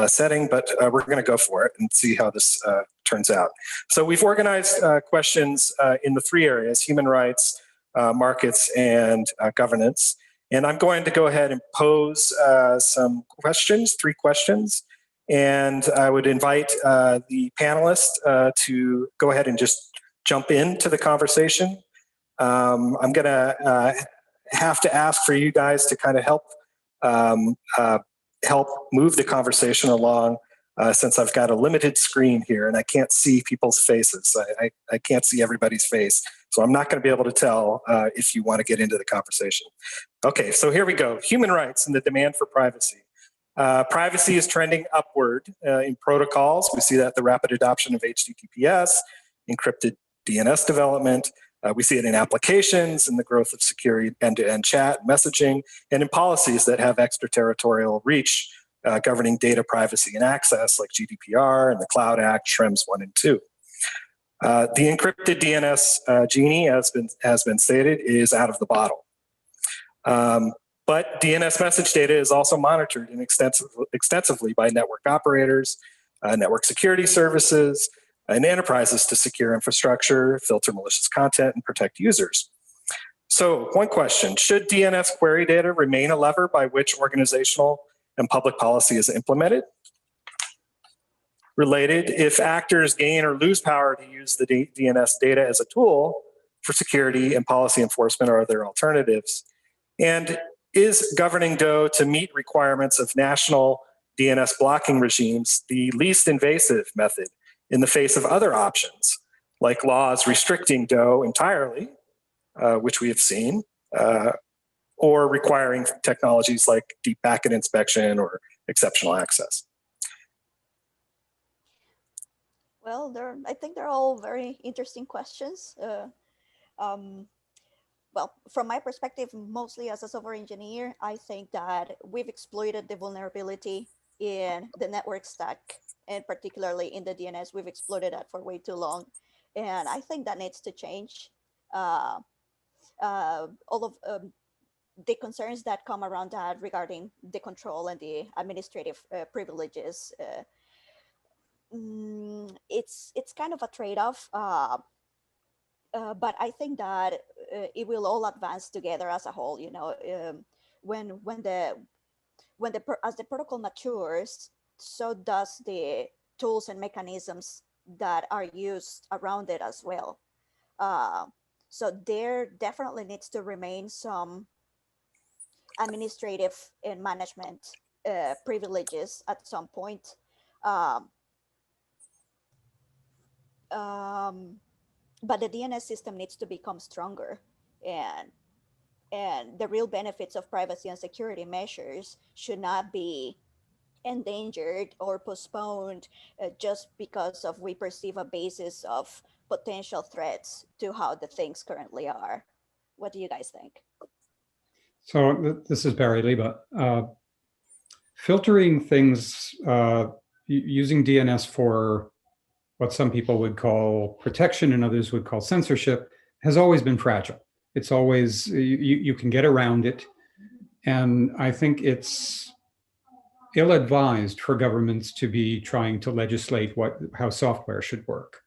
setting, but we're going to go for it and see how this turns out. So we've organized questions in the three areas: human rights, markets, and governance. And I'm going to go ahead and pose some questions, 3 questions. And I would invite the panelists to go ahead and just jump into the conversation. I'm going to have to ask for you guys to kind of help move the conversation along since I've got a limited screen here and I can't see people's faces. I can't see everybody's face. So I'm not going to be able to tell if you want to get into the conversation. Okay, so here we go. Human rights and the demand for privacy. Privacy is trending upward in protocols. We see that the rapid adoption of HTTPS, encrypted DNS development. We see it in applications and the growth of secure end-to-end chat, messaging, and in policies that have extraterritorial reach governing data privacy and access, like GDPR and the Cloud Act, Schrems 1 and 2. The encrypted DNS genie, has been stated, is out of the bottle. But DNS message data is also monitored extensively by network operators, network security services, and enterprises to secure infrastructure, filter malicious content, and protect users. So one question: should DNS query data remain a lever by which organizational and public policy is implemented? Related, if actors gain or lose power to use the DNS data as a tool for security and policy enforcement, are there alternatives? And is governing DoH to meet requirements of national DNS blocking regimes the least invasive method in the face of other options, like laws restricting DoH entirely, which we have seen, or requiring technologies like deep packet inspection or exceptional access? Well, I think they're all very interesting questions. Well, from my perspective, mostly as a software engineer, I think that we've exploited the vulnerability in the network stack, and particularly in the DNS. We've exploited that for way too long. And I think that needs to change. All of the concerns that come around that regarding the control and the administrative privileges, it's kind of a trade-off. but I think that it will all advance together as a whole. You know, as the protocol matures, so does the tools and mechanisms that are used around it as well. So there definitely needs to remain some administrative and management privileges at some point. But the DNS system needs to become stronger, and the real benefits of privacy and security measures should not be endangered or postponed just because of we perceive a basis of potential threats to how the things currently are. What do you guys think? So this is Barry Liba. Filtering things using DNS for what some people would call protection and others would call censorship has always been fragile. It's always, you can get around it. And I think it's ill-advised for governments to be trying to legislate how software should work.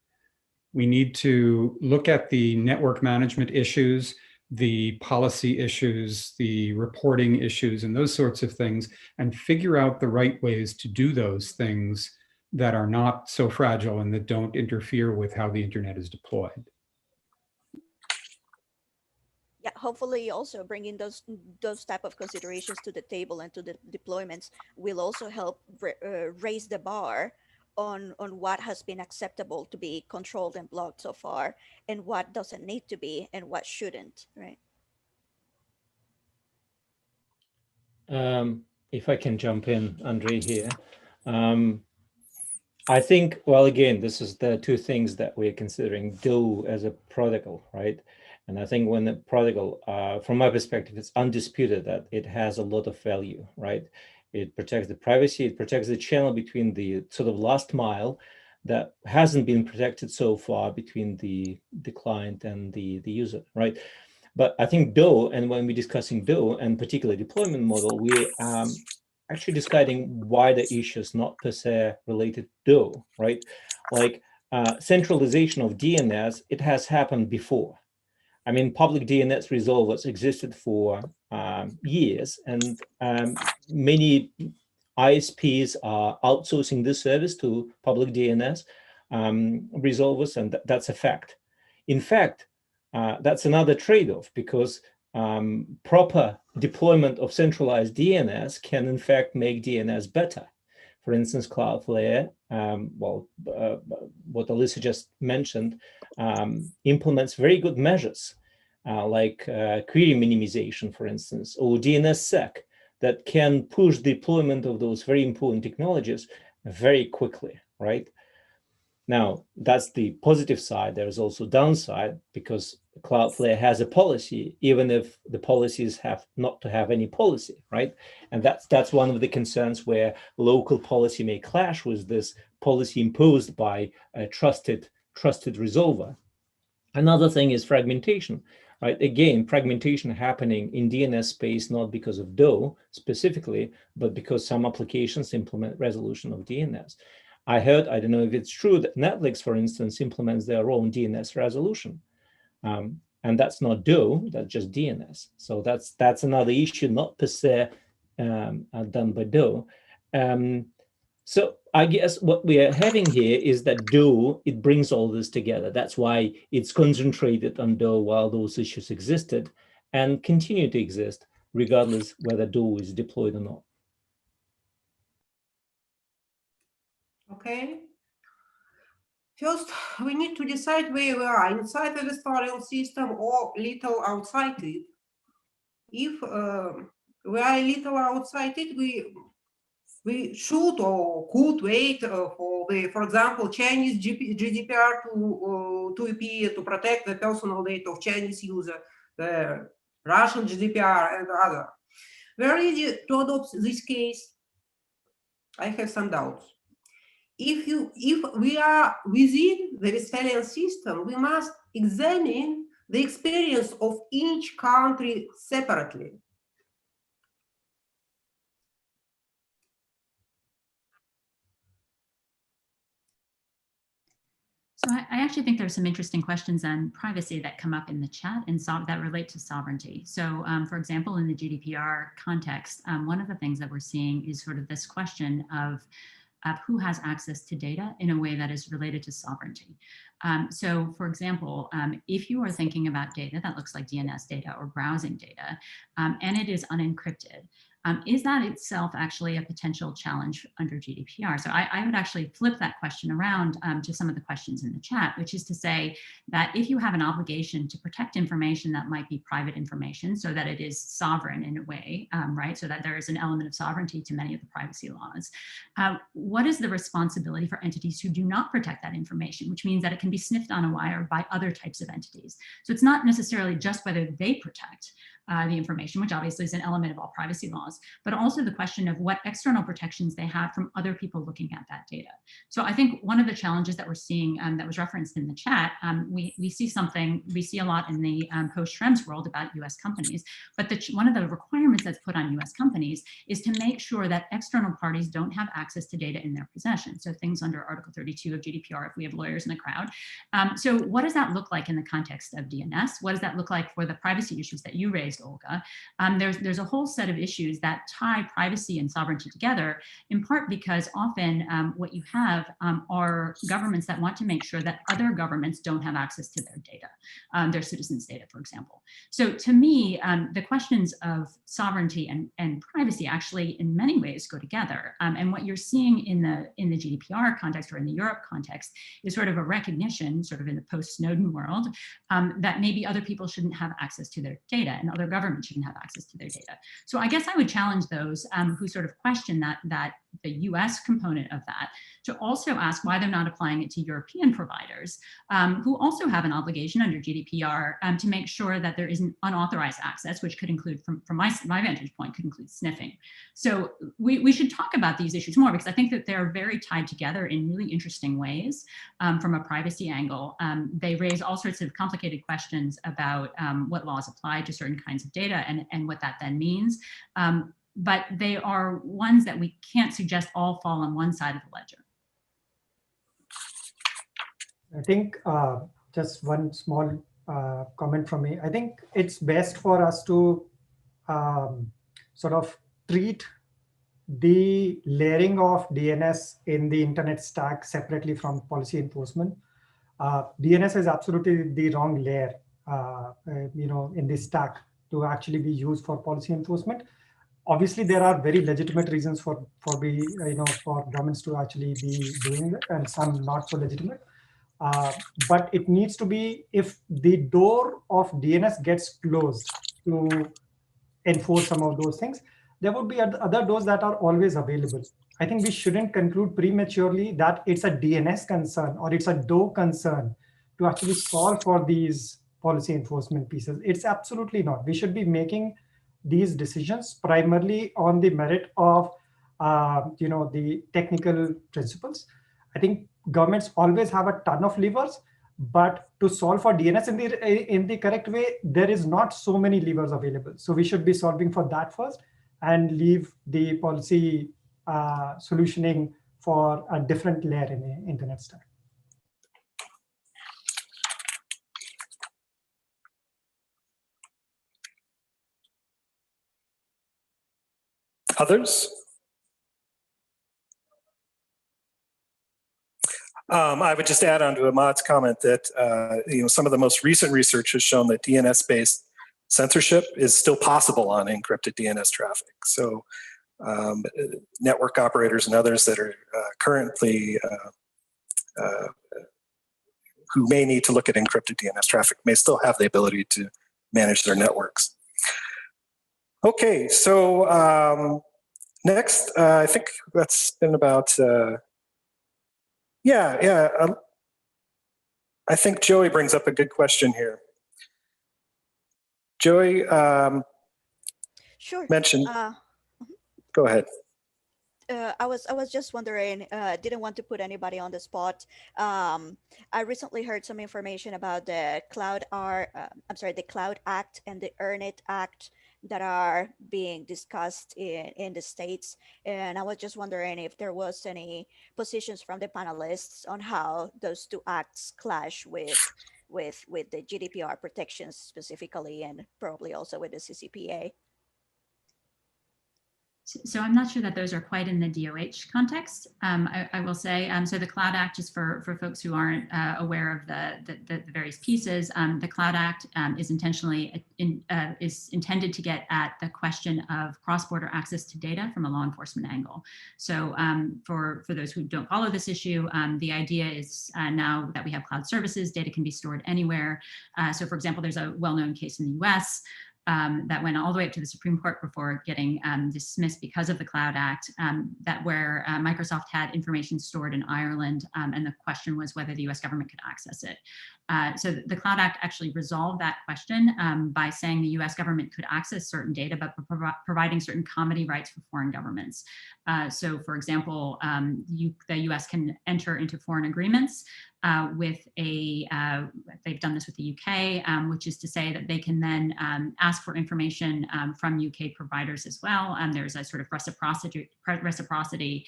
We need to look at the network management issues, the policy issues, the reporting issues, and those sorts of things, and figure out the right ways to do those things that are not so fragile and that don't interfere with how the internet is deployed. Yeah, hopefully also bringing those type of considerations to the table and to the deployments will also help raise the bar on what has been acceptable to be controlled and blocked so far, and what doesn't need to be and what shouldn't, right? If I can jump in, Andre here. I think, well, again, this is the two things that we're considering DoH as a protocol, right? And I think when the protocol, from my perspective, it's undisputed that it has a lot of value, right? It protects the privacy, it protects the channel between the sort of last mile that hasn't been protected so far between the client and the user, right? But I think DoH, and when we're discussing DoH and particular deployment model, we're actually discussing wider issues, not per se related to DoH, right? Like centralization of DNS, it has happened before. I mean, public DNS resolvers existed for years, and many ISPs are outsourcing this service to public DNS resolvers, and that's a fact. In fact, that's another trade-off, because proper deployment of centralized DNS can in fact make DNS better. For instance, Cloudflare, what Alyssa just mentioned, implements very good measures like query minimization, for instance, or DNSSEC, that can push deployment of those very important technologies very quickly, right? Now, that's the positive side. There's also downside, because Cloudflare has a policy, even if the policies have not to have any policy, right? And that's one of the concerns, where local policy may clash with this policy imposed by a trusted resolver. Another thing is fragmentation, right? Again, fragmentation happening in DNS space, not because of DoH specifically, but because some applications implement resolution of DNS. I heard, I don't know if it's true, that Netflix, for instance, implements their own DNS resolution. And that's not DoH, that's just DNS. So that's another issue, not per se done by DoH. So I guess what we are having here is that DoH, it brings all this together. That's why it's concentrated on DoH while those issues existed and continue to exist, regardless whether DoH is deployed or not. Okay. First, we need to decide where we are, inside the Westphalian system or little outside it. If we are a little outside it, we should or could wait for example, Chinese GDPR to appear to protect the personal data of Chinese user, the Russian GDPR and other. We're ready to adopt this case. I have some doubts. If we are within the Westphalian system, we must examine the experience of each country separately. So I actually think there's some interesting questions on privacy that come up in the chat and that relate to sovereignty. So for example, in the GDPR context, one of the things that we're seeing is sort of this question of who has access to data in a way that is related to sovereignty. So for example, if you are thinking about data that looks like DNS data or browsing data, and it is unencrypted, is that itself actually a potential challenge under GDPR? So I would actually flip that question around to some of the questions in the chat, which is to say that if you have an obligation to protect information that might be private information so that it is sovereign in a way, right? So that there is an element of sovereignty to many of the privacy laws. What is the responsibility for entities who do not protect that information, which means that it can be sniffed on a wire by other types of entities. So it's not necessarily just whether they protect the information, which obviously is an element of all privacy laws, but also the question of what external protections they have from other people looking at that data. So I think one of the challenges that we're seeing that was referenced in the chat, we see a lot in the post-Schrems world about US companies, but one of the requirements that's put on US companies is to make sure that external parties don't have access to data in their possession. So things under Article 32 of GDPR, if we have lawyers in the crowd. So what does that look like in the context of DNS? What does that look like for the privacy issues that you raised, Olga? There's a whole set of issues that tie privacy and sovereignty together, in part because often what you have are governments that want to make sure that other governments don't have access to their data, their citizens' data, for example. So to me, the questions of sovereignty and privacy actually in many ways go together. And what you're seeing in the GDPR context or in the Europe context is sort of a recognition, sort of in the post-Snowden world, that maybe other people shouldn't have access to their data and other governments shouldn't have access to their data. So I guess I would challenge those who sort of question that the US component of that to also ask why they're not applying it to European providers who also have an obligation under GDPR to make sure that there isn't unauthorized access, which could include, from my vantage point, could include sniffing. So we should talk about these issues more because I think that they're very tied together in really interesting ways from a privacy angle. They raise all sorts of complicated questions about what laws apply to certain kinds of data and what that then means. But they are ones that we can't suggest all fall on one side of the ledger. I think just one small comment from me. I think it's best for us to sort of treat the layering of DNS in the internet stack separately from policy enforcement. DNS is absolutely the wrong layer, in this stack to actually be used for policy enforcement. Obviously, there are very legitimate reasons for governments to actually be doing that, and some not so legitimate. But it needs to be, if the door of DNS gets closed to enforce some of those things, there would be other doors that are always available. I think we shouldn't conclude prematurely that it's a DNS concern or it's a DoH concern to actually solve for these policy enforcement pieces. It's absolutely not. We should be making these decisions primarily on the merit of the technical principles. I think governments always have a ton of levers, but to solve for DNS in the correct way, there is not so many levers available. So we should be solving for that first and leave the policy solutioning for a different layer in the internet stack. Others? I would just add on to Ahmad's comment that some of the most recent research has shown that DNS-based censorship is still possible on encrypted DNS traffic. So network operators and others that are currently who may need to look at encrypted DNS traffic may still have the ability to manage their networks. Okay, so next, I think that's been about, I think Joey brings up a good question here. Joey Sure. mentioned, go ahead. I was just wondering, didn't want to put anybody on the spot. I recently heard some information about the Cloud Act and the Earn It Act that are being discussed in the States. And I was just wondering if there was any positions from the panelists on how those two acts clash with the GDPR protections specifically, and probably also with the CCPA. So I'm not sure that those are quite in the DoH context. I will say, so the Cloud Act, just for folks who aren't aware of the various pieces, the Cloud Act is intended to get at the question of cross-border access to data from a law enforcement angle. So for those who don't follow this issue, the idea is now that we have cloud services, data can be stored anywhere. So for example, there's a well-known case in the US that went all the way up to the Supreme Court before getting dismissed because of the Cloud Act, that where Microsoft had information stored in Ireland, and the question was whether the US government could access it. So the Cloud Act actually resolved that question by saying the US government could access certain data, but providing certain comity rights for foreign governments. So for example, the US can enter into foreign agreements with they've done this with the UK, which is to say that they can then ask for information from UK providers as well. There's a sort of reciprocity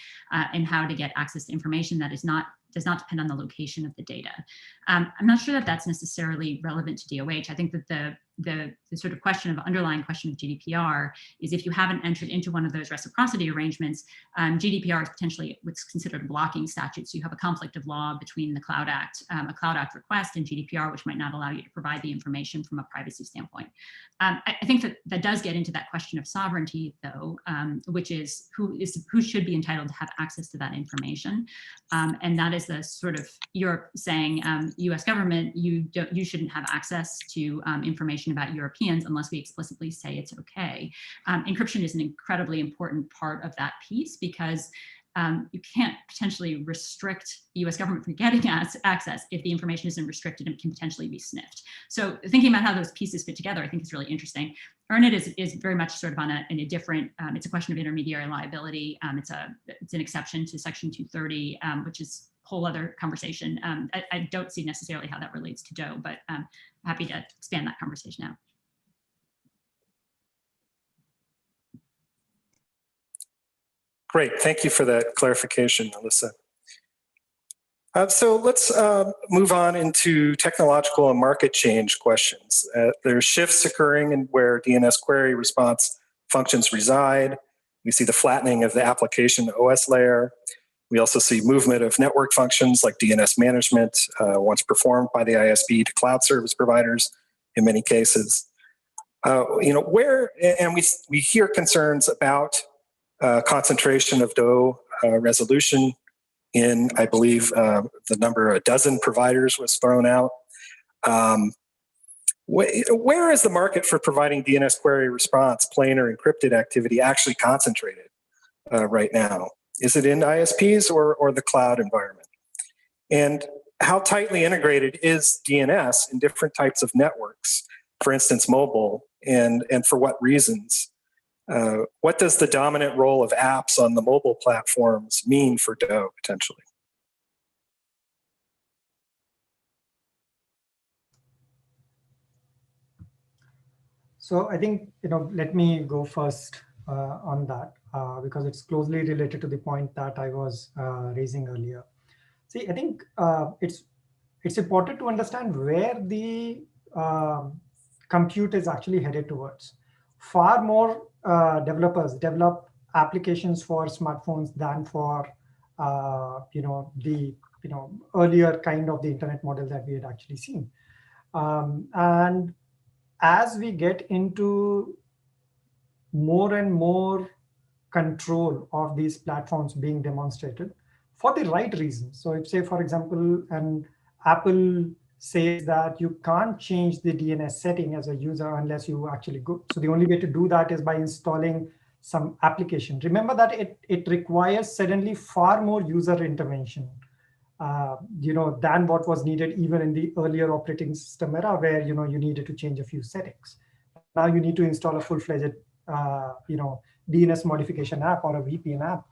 in how to get access to information that does not depend on the location of the data. I'm not sure that that's necessarily relevant to DoH. I think that the sort of underlying question of GDPR is if you haven't entered into one of those reciprocity arrangements, GDPR is potentially what's considered a blocking statute. So you have a conflict of law between the Cloud Act, a Cloud Act request, and GDPR, which might not allow you to provide the information from a privacy standpoint. I think that does get into that question of sovereignty, though, which is who should be entitled to have access to that information, and that is the sort of Europe saying, U.S. government, you shouldn't have access to information about Europeans unless we explicitly say it's okay. Encryption is an incredibly important part of that piece because you can't potentially restrict the US government from getting access if the information isn't restricted and can potentially be sniffed. So thinking about how those pieces fit together, I think is really interesting. EarnIT is very much sort of in a different, it's a question of intermediary liability. It's an exception to Section 230, which is a whole other conversation. I don't see necessarily how that relates to DoH, but happy to expand that conversation out. Great, thank you for that clarification, Alyssa. So let's move on into technological and market change questions. There's shifts occurring in where DNS query response functions reside. We see the flattening of the application OS layer. We also see movement of network functions like DNS management, once performed by the ISP, to cloud service providers in many cases. We hear concerns about concentration of DoH resolution in, I believe, the number, a dozen providers was thrown out. Where is the market for providing DNS query response, plain or encrypted activity actually concentrated right now? Is it in ISPs or the cloud environment? And how tightly integrated is DNS in different types of networks, for instance, mobile, and for what reasons? What does the dominant role of apps on the mobile platforms mean for DoH potentially? So I think, let me go first on that because it's closely related to the point that I was raising earlier. See, I think it's important to understand where the compute is actually headed towards. Far more developers develop applications for smartphones than for the earlier kind of the internet model that we had actually seen. And as we get into more and more control of these platforms being demonstrated for the right reasons. So if, say, for example, an Apple says that you can't change the DNS setting as a user unless you actually go. So the only way to do that is by installing some application. Remember that it requires suddenly far more user intervention, than what was needed even in the earlier operating system era, where you needed to change a few settings. Now you need to install a full-fledged DNS modification app or a VPN app.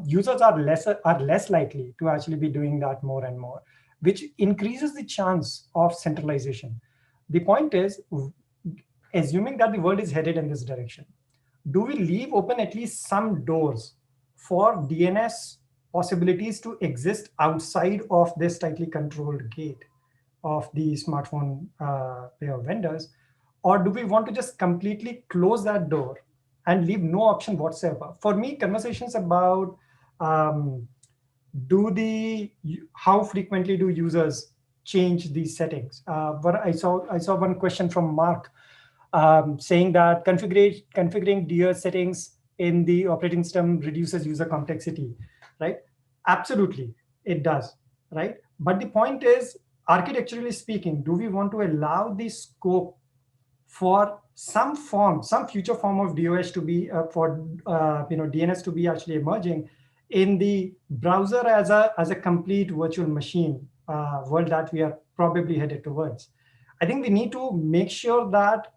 Users are less likely to actually be doing that more and more, which increases the chance of centralization. The point is, assuming that the world is headed in this direction, do we leave open at least some doors for DNS possibilities to exist outside of this tightly controlled gate of the smartphone pair vendors? Or do we want to just completely close that door and leave no option whatsoever? For me, conversations about how frequently do users change these settings? But I saw one question from Mark saying that configuring DoH settings in the operating system reduces user complexity, right? Absolutely, it does, right? But the point is, architecturally speaking, do we want to allow the scope for some future form of DoH to be DNS to be actually emerging in the browser as a complete virtual machine world that we are probably headed towards? I think we need to make sure that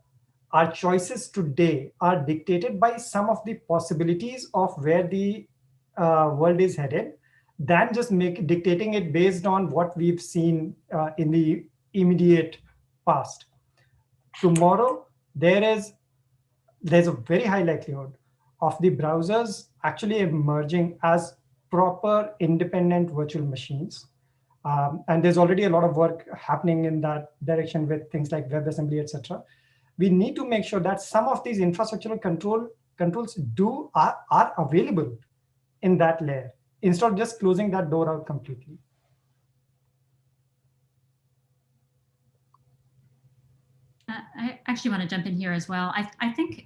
our choices today are dictated by some of the possibilities of where the world is headed, than just dictating it based on what we've seen in the immediate past. Tomorrow, there's a very high likelihood of the browsers actually emerging as proper independent virtual machines. And there's already a lot of work happening in that direction with things like WebAssembly, etc. We need to make sure that some of these infrastructural controls are available in that layer, instead of just closing that door out completely. I actually want to jump in here as well. I think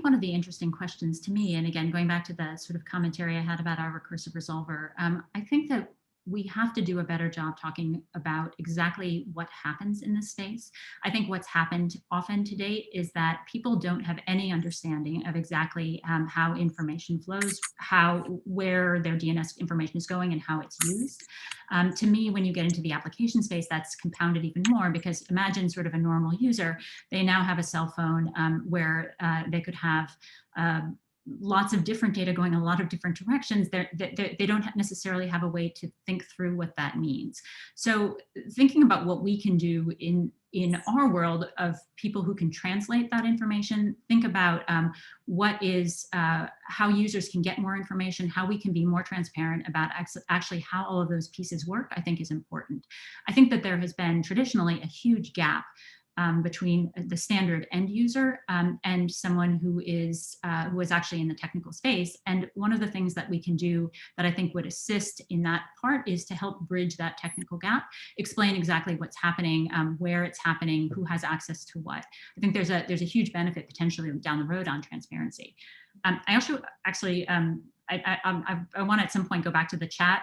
one of the interesting questions to me, and again, going back to the sort of commentary I had about our recursive resolver, I think that we have to do a better job talking about exactly what happens in this space. I think what's happened often to date is that people don't have any understanding of exactly how information flows, where their DNS information is going and how it's used. To me, when you get into the application space, that's compounded even more, because imagine sort of a normal user, they now have a cell phone where they could have lots of different data going in a lot of different directions. They don't necessarily have a way to think through what that means. So thinking about what we can do in our world of people who can translate that information, think about how users can get more information, how we can be more transparent about actually how all of those pieces work, I think is important. I think that there has been traditionally a huge gap between the standard end user and someone who is actually in the technical space. And one of the things that we can do that I think would assist in that part is to help bridge that technical gap, explain exactly what's happening, where it's happening, who has access to what. I think there's a huge benefit potentially down the road on transparency. I also actually, I want to at some point go back to the chat.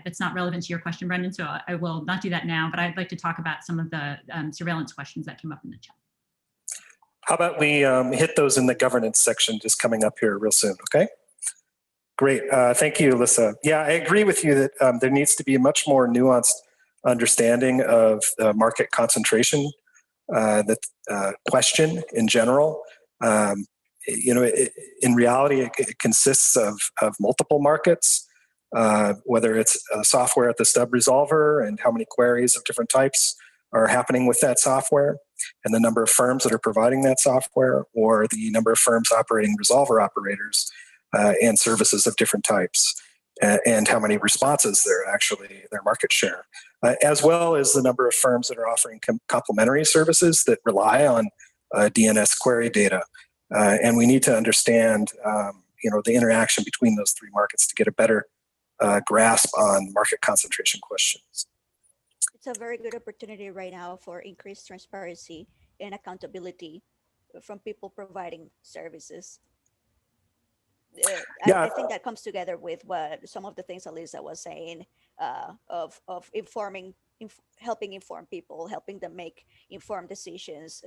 It's not relevant to your question, Brendan, so I will not do that now, but I'd like to talk about some of the surveillance questions that came up in the chat. How about we hit those in the governance section just coming up here real soon, okay? Great, thank you, Alyssa. Yeah, I agree with you that there needs to be a much more nuanced understanding of market concentration, the question in general. In reality, it consists of multiple markets, whether it's software at the stub resolver and how many queries of different types are happening with that software, and the number of firms that are providing that software, or the number of firms operating resolver operators and services of different types, and how many responses they're actually, their market share, as well as the number of firms that are offering complementary services that rely on DNS query data. And we need to understand, the interaction between those three markets to get a better grasp on market concentration questions. It's a very good opportunity right now for increased transparency and accountability from people providing services. I think that comes together with what some of the things Alyssa was saying of helping inform people, helping them make informed decisions,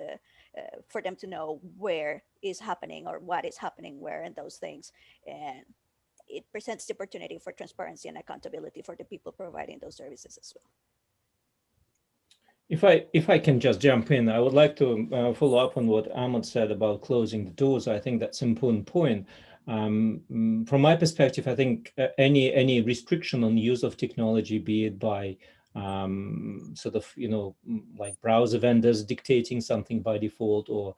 for them to know where is happening or what is happening where and those things. And it presents the opportunity for transparency and accountability for the people providing those services as well. If I can just jump in, I would like to follow up on what Ahmed said about closing the doors. I think that's an important point. From my perspective, I think any restriction on use of technology, be it by sort of, like browser vendors dictating something by default, or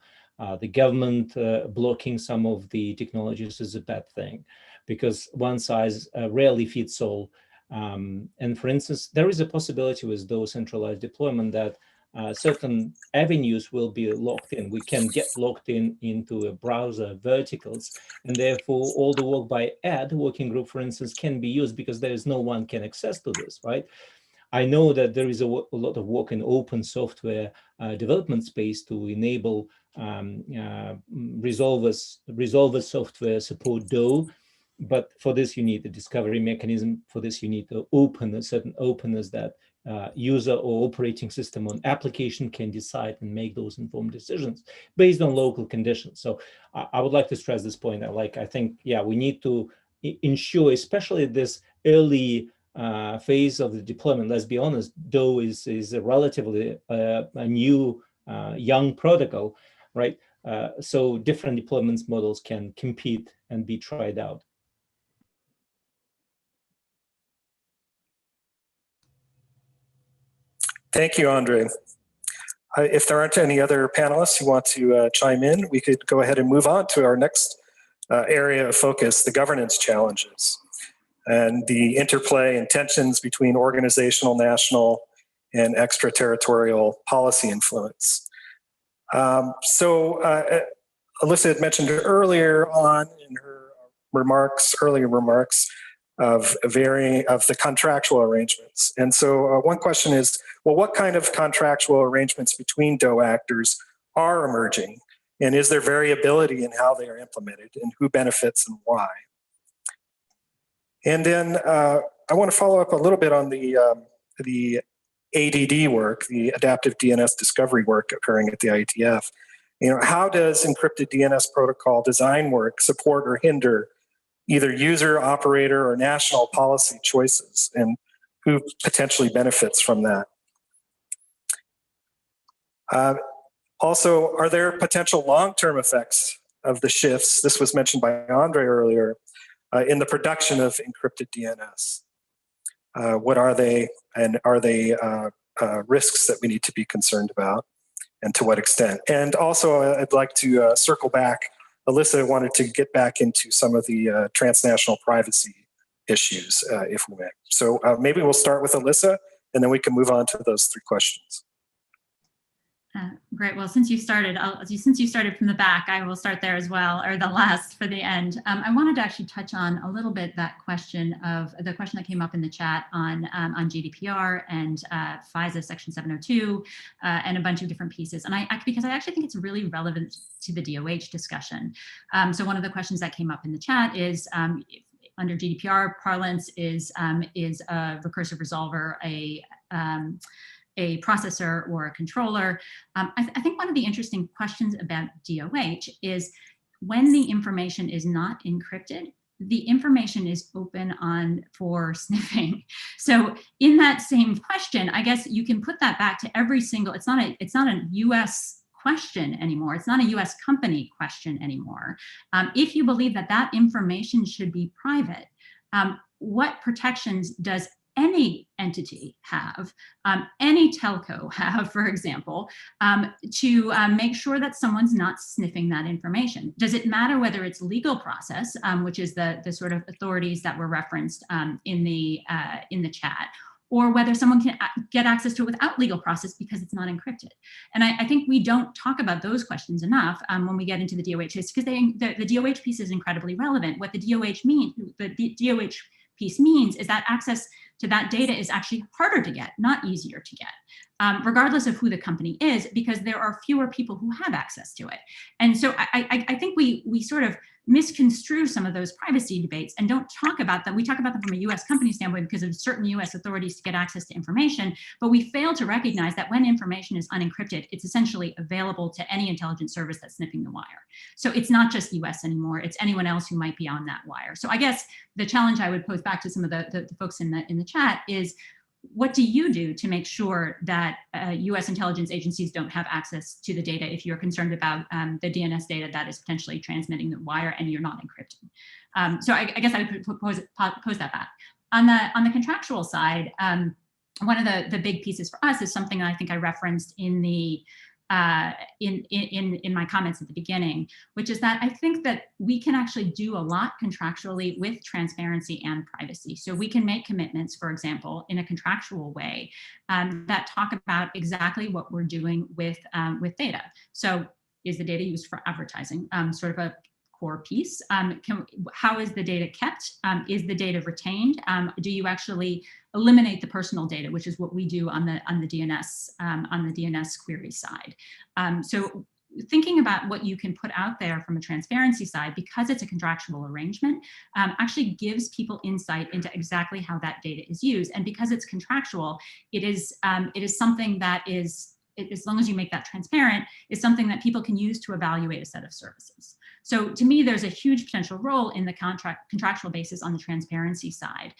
the government blocking some of the technologies is a bad thing, because one size rarely fits all. And for instance, there is a possibility with those centralized deployment that certain avenues will be locked in. We can get locked into a browser verticals, and therefore all the work by ad working group, for instance, can be used because there is no one can access to this, right? I know that there is a lot of work in open software development space to enable resolver software support DoH, but for this you need the discovery mechanism. For this you need to open a certain openness that user or operating system on application can decide and make those informed decisions based on local conditions. So I would like to stress this point. I think, yeah, we need to ensure, especially this early phase of the deployment. Let's be honest, DoH is a relatively a new young protocol, right? So different deployments models can compete and be tried out. Thank you, Andre. If there aren't any other panelists who want to chime in, we could go ahead and move on to our next area of focus, the governance challenges and the interplay and tensions between organizational, national, and extraterritorial policy influence. Alyssa had mentioned earlier on in her earlier remarks of the contractual arrangements. And so one question is, well, what kind of contractual arrangements between DoH actors are emerging? And is there variability in how they are implemented, and who benefits and why? And then I want to follow up a little bit on the ADD work, the adaptive DNS discovery work occurring at the IETF. How does encrypted DNS protocol design work support or hinder either user, operator, or national policy choices, and who potentially benefits from that? Also, are there potential long-term effects of the shifts, this was mentioned by Andre earlier, in the production of encrypted DNS? What are they, and are they risks that we need to be concerned about, and to what extent? And also, I'd like to circle back. Alyssa wanted to get back into some of the transnational privacy issues, if we may. So maybe we'll start with Alyssa, and then we can move on to those three questions. Great. Well, since you started from the back, I will start there as well, or the last for the end. I wanted to actually touch on a little bit that question that came up in the chat on GDPR and FISA Section 702 and a bunch of different pieces. And because I actually think it's really relevant to the DoH discussion. So one of the questions that came up in the chat is, under GDPR parlance, is a recursive resolver a processor or a controller? I think one of the interesting questions about DoH is, when the information is not encrypted, the information is open for sniffing. So in that same question, I guess you can put that back to every single, it's not a US question anymore. It's not a US company question anymore. If you believe that information should be private, what protections does any entity have, any telco have, for example, to make sure that someone's not sniffing that information? Does it matter whether it's legal process, which is the sort of authorities that were referenced in the chat, or whether someone can get access to it without legal process because it's not encrypted? And I think we don't talk about those questions enough when we get into the DoH piece, because the DoH piece is incredibly relevant. What the DoH DoH piece means is that access to that data is actually harder to get, not easier to get, regardless of who the company is, because there are fewer people who have access to it. And so I think we sort of misconstrue some of those privacy debates and don't talk about them. We talk about them from a US company standpoint because of certain US authorities to get access to information, but we fail to recognize that when information is unencrypted, it's essentially available to any intelligence service that's sniffing the wire. So it's not just US anymore, it's anyone else who might be on that wire. So I guess the challenge I would pose back to some of the folks in the chat is, what do you do to make sure that US intelligence agencies don't have access to the data if you're concerned about the DNS data that is potentially transmitting the wire and you're not encrypting? So I guess I would pose that back. On the contractual side, one of the big pieces for us is something that I think I referenced in the in my comments at the beginning, which is that I think that we can actually do a lot contractually with transparency and privacy. So we can make commitments, for example, in a contractual way that talk about exactly what we're doing with data. So is the data used for advertising? Sort of a core piece. How is the data kept? Is the data retained? Do you actually eliminate the personal data, which is what we do on the DNS query side? So thinking about what you can put out there from a transparency side, because it's a contractual arrangement, actually gives people insight into exactly how that data is used. And because it's contractual, it is something that is, as long as you make that transparent, is something that people can use to evaluate a set of services. So to me, there's a huge potential role in the contractual basis on the transparency side,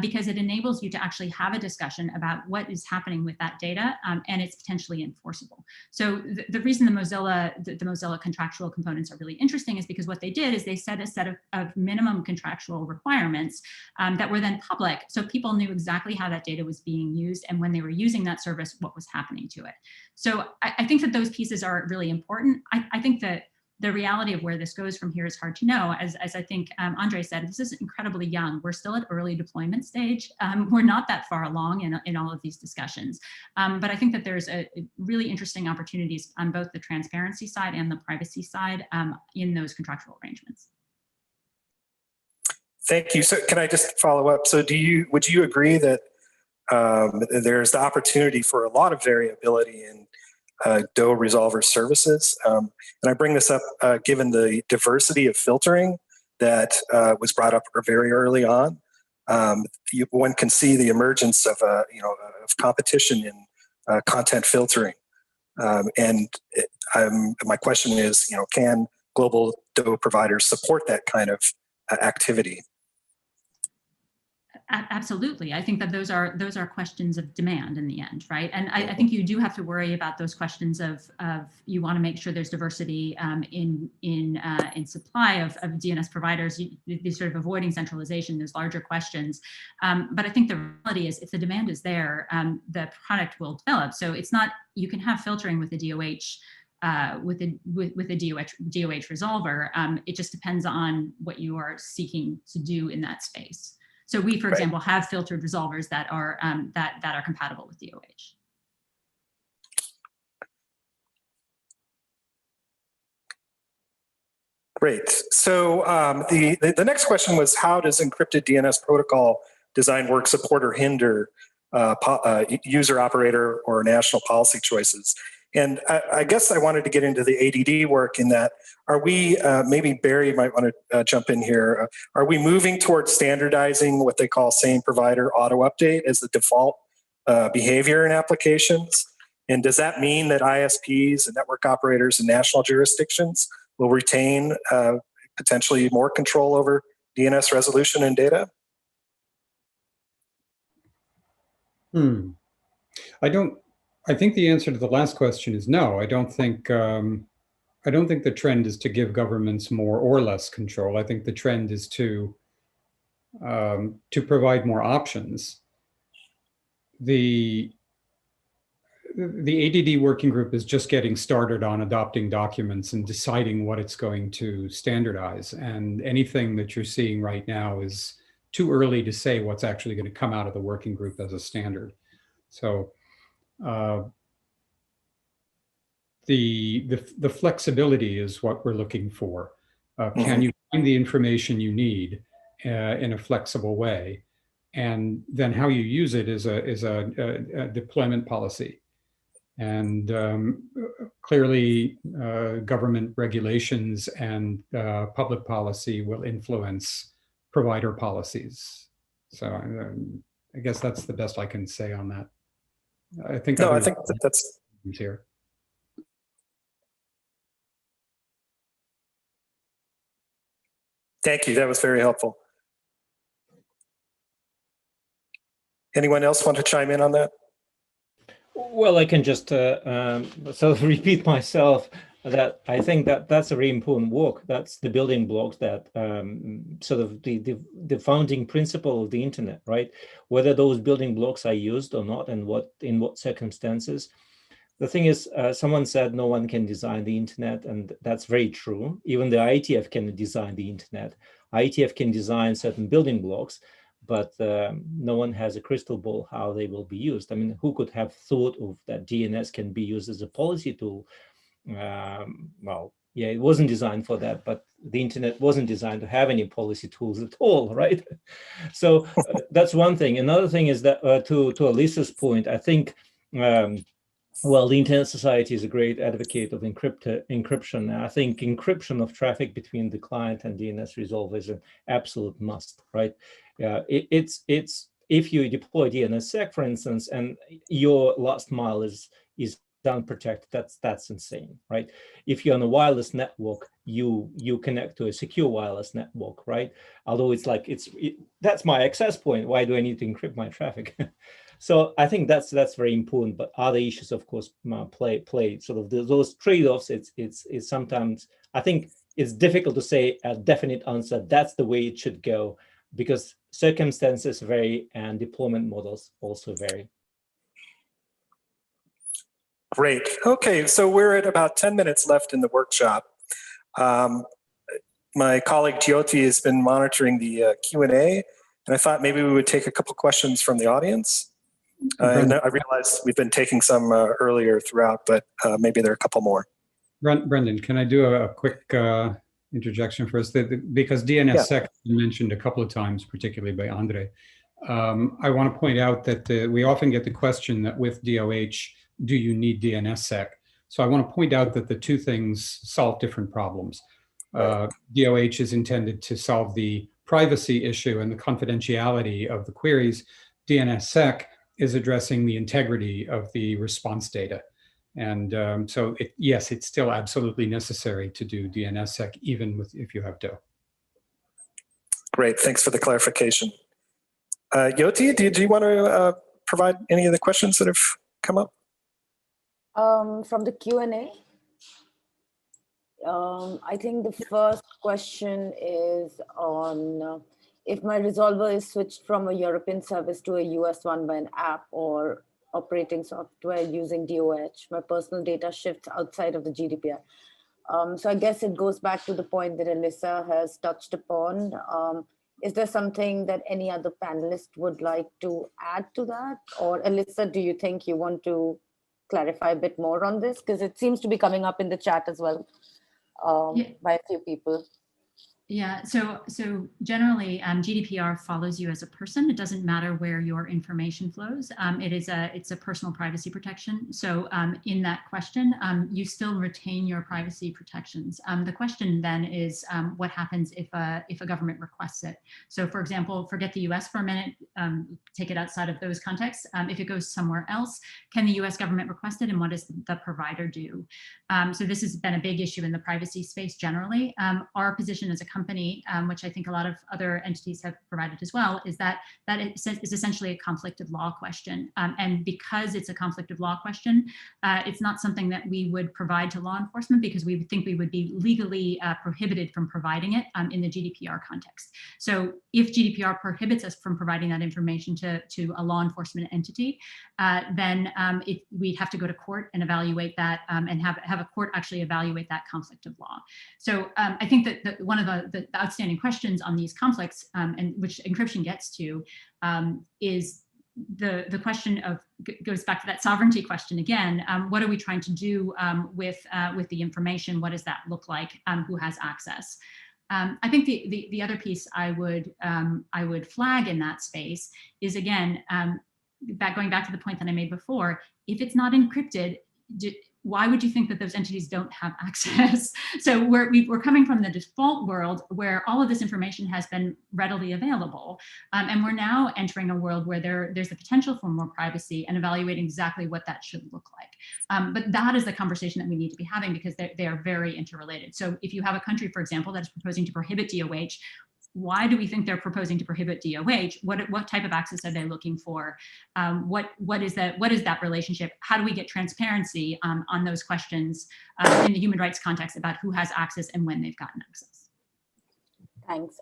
because it enables you to actually have a discussion about what is happening with that data, and it's potentially enforceable. So the reason the Mozilla contractual components are really interesting is because what they did is they set a set of minimum contractual requirements that were then public, so people knew exactly how that data was being used, and when they were using that service, what was happening to it. So I think that those pieces are really important. I think that the reality of where this goes from here is hard to know. As I think Andre said, this is incredibly young. We're still at early deployment stage. We're not that far along in all of these discussions. But I think that there's a really interesting opportunities on both the transparency side and the privacy side in those contractual arrangements. Thank you. So can I just follow up? So would you agree that there's the opportunity for a lot of variability in DoH resolver services? And I bring this up given the diversity of filtering that was brought up very early on. One can see the emergence of of competition in content filtering. And my question is, can global DoH providers support that kind of activity? Absolutely. I think that those are questions of demand in the end, right? And I think you do have to worry about those questions of you want to make sure there's diversity in supply of DNS providers. You're sort of avoiding centralization, those larger questions. But I think the reality is, if the demand is there, the product will develop. So it's not, you can have filtering with the DoH with a DoH resolver. It just depends on what you are seeking to do in that space. So we, for example, have filtered resolvers that are that are compatible with DoH. Great. So the next question was, how does encrypted DNS protocol design work support or hinder user, operator, or national policy choices? And I guess I wanted to get into the ADD work in that, are we, maybe Barry might want to jump in here, are we moving towards standardizing what they call same provider auto update as the default behavior in applications? And does that mean that ISPs and network operators and national jurisdictions will retain potentially more control over DNS resolution and data? I think the answer to the last question is no. I don't think the trend is to give governments more or less control. I think the trend is to provide more options. The ADD working group is just getting started on adopting documents and deciding what it's going to standardize. And anything that you're seeing right now is too early to say what's actually going to come out of the working group as a standard. So the flexibility is what we're looking for. Can you find the information you need in a flexible way? And then how you use it is a deployment policy. And clearly, government regulations and public policy will influence provider policies. So I guess that's the best I can say on that. I think that's here. Thank you. That was very helpful. Anyone else want to chime in on that? Well, I can just sort of repeat myself. that I think that that's a very important work. That's the building blocks that sort of the founding principle of the internet, right? Whether those building blocks are used or not, and in what circumstances. The thing is, someone said no one can design the internet, and that's very true. Even the IETF can design the internet. IETF can design certain building blocks, but no one has a crystal ball how they will be used. I mean, who could have thought of that DNS can be used as a policy tool? Well, yeah, it wasn't designed for that, but the internet wasn't designed to have any policy tools at all, right? So that's one thing. Another thing is that to Alisa's point, I think, well, the Internet Society is a great advocate of encryption. I think encryption of traffic between the client and DNS resolver is an absolute must, right? It's if you deploy DNSSEC, for instance, and your last mile is unprotected, that's insane, right? If you're on a wireless network, you connect to a secure wireless network, right? Although it's like that's my access point. Why do I need to encrypt my traffic? So I think that's very important. But other issues, of course, play sort of those trade-offs. It's sometimes, I think it's difficult to say a definite answer. That's the way it should go, because circumstances vary and deployment models also vary. Great. Okay, so we're at about 10 minutes left in the workshop. My colleague Jyoti has been monitoring the Q&A, and I thought maybe we would take a couple questions from the audience. And I realize we've been taking some earlier throughout, but maybe there are a couple more. Brendan, can I do a quick interjection first? Because DNSSEC has been mentioned a couple of times, particularly by Andre. I want to point out that we often get the question that with DoH, do you need DNSSEC? So I want to point out that the two things solve different problems. DoH is intended to solve the privacy issue and the confidentiality of the queries. DNSSEC is addressing the integrity of the response data. And so yes, it's still absolutely necessary to do DNSSEC even if you have DoH. Great, thanks for the clarification. Jyoti, do you want to provide any of the questions that have come up? From the Q&A, I think the first question is on if my resolver is switched from a European service to a US one by an app or operating software using DoH, my personal data shifts outside of the GDPR. So I guess it goes back to the point that Alyssa has touched upon. Is there something that any other panelist would like to add to that? Or Alyssa, do you think you want to clarify a bit more on this? Because it seems to be coming up in the chat as well by a few people. Yeah, so generally GDPR follows you as a person. It doesn't matter where your information flows. It's a personal privacy protection. So in that question, you still retain your privacy protections. The question then is what happens if a government requests it? So for example, forget the US for a minute, take it outside of those contexts. If it goes somewhere else, can the US government request it, and what does the provider do? So this has been a big issue in the privacy space generally. Our position as a company, which I think a lot of other entities have provided as well, is that it is essentially a conflict of law question. And because it's a conflict of law question, it's not something that we would provide to law enforcement, because we would think we would be legally prohibited from providing it in the GDPR context. So if GDPR prohibits us from providing that information to a law enforcement entity, then we'd have to go to court and evaluate that and have a court actually evaluate that conflict of law. So I think that one of the outstanding questions on these conflicts, and which encryption gets to, is the question of, goes back to that sovereignty question again. What are we trying to do with the information? What does that look like? Who has access? I think the other piece I would flag in that space is, again, going back to the point that I made before, if it's not encrypted, why would you think that those entities don't have access? So we're coming from the default world where all of this information has been readily available. And we're now entering a world where there's the potential for more privacy and evaluating exactly what that should look like. But that is the conversation that we need to be having, because they are very interrelated. So if you have a country, for example, that is proposing to prohibit DoH, why do we think they're proposing to prohibit DoH? What type of access are they looking for? What is that relationship? How do we get transparency on those questions in the human rights context about who has access and when they've gotten access? Thanks.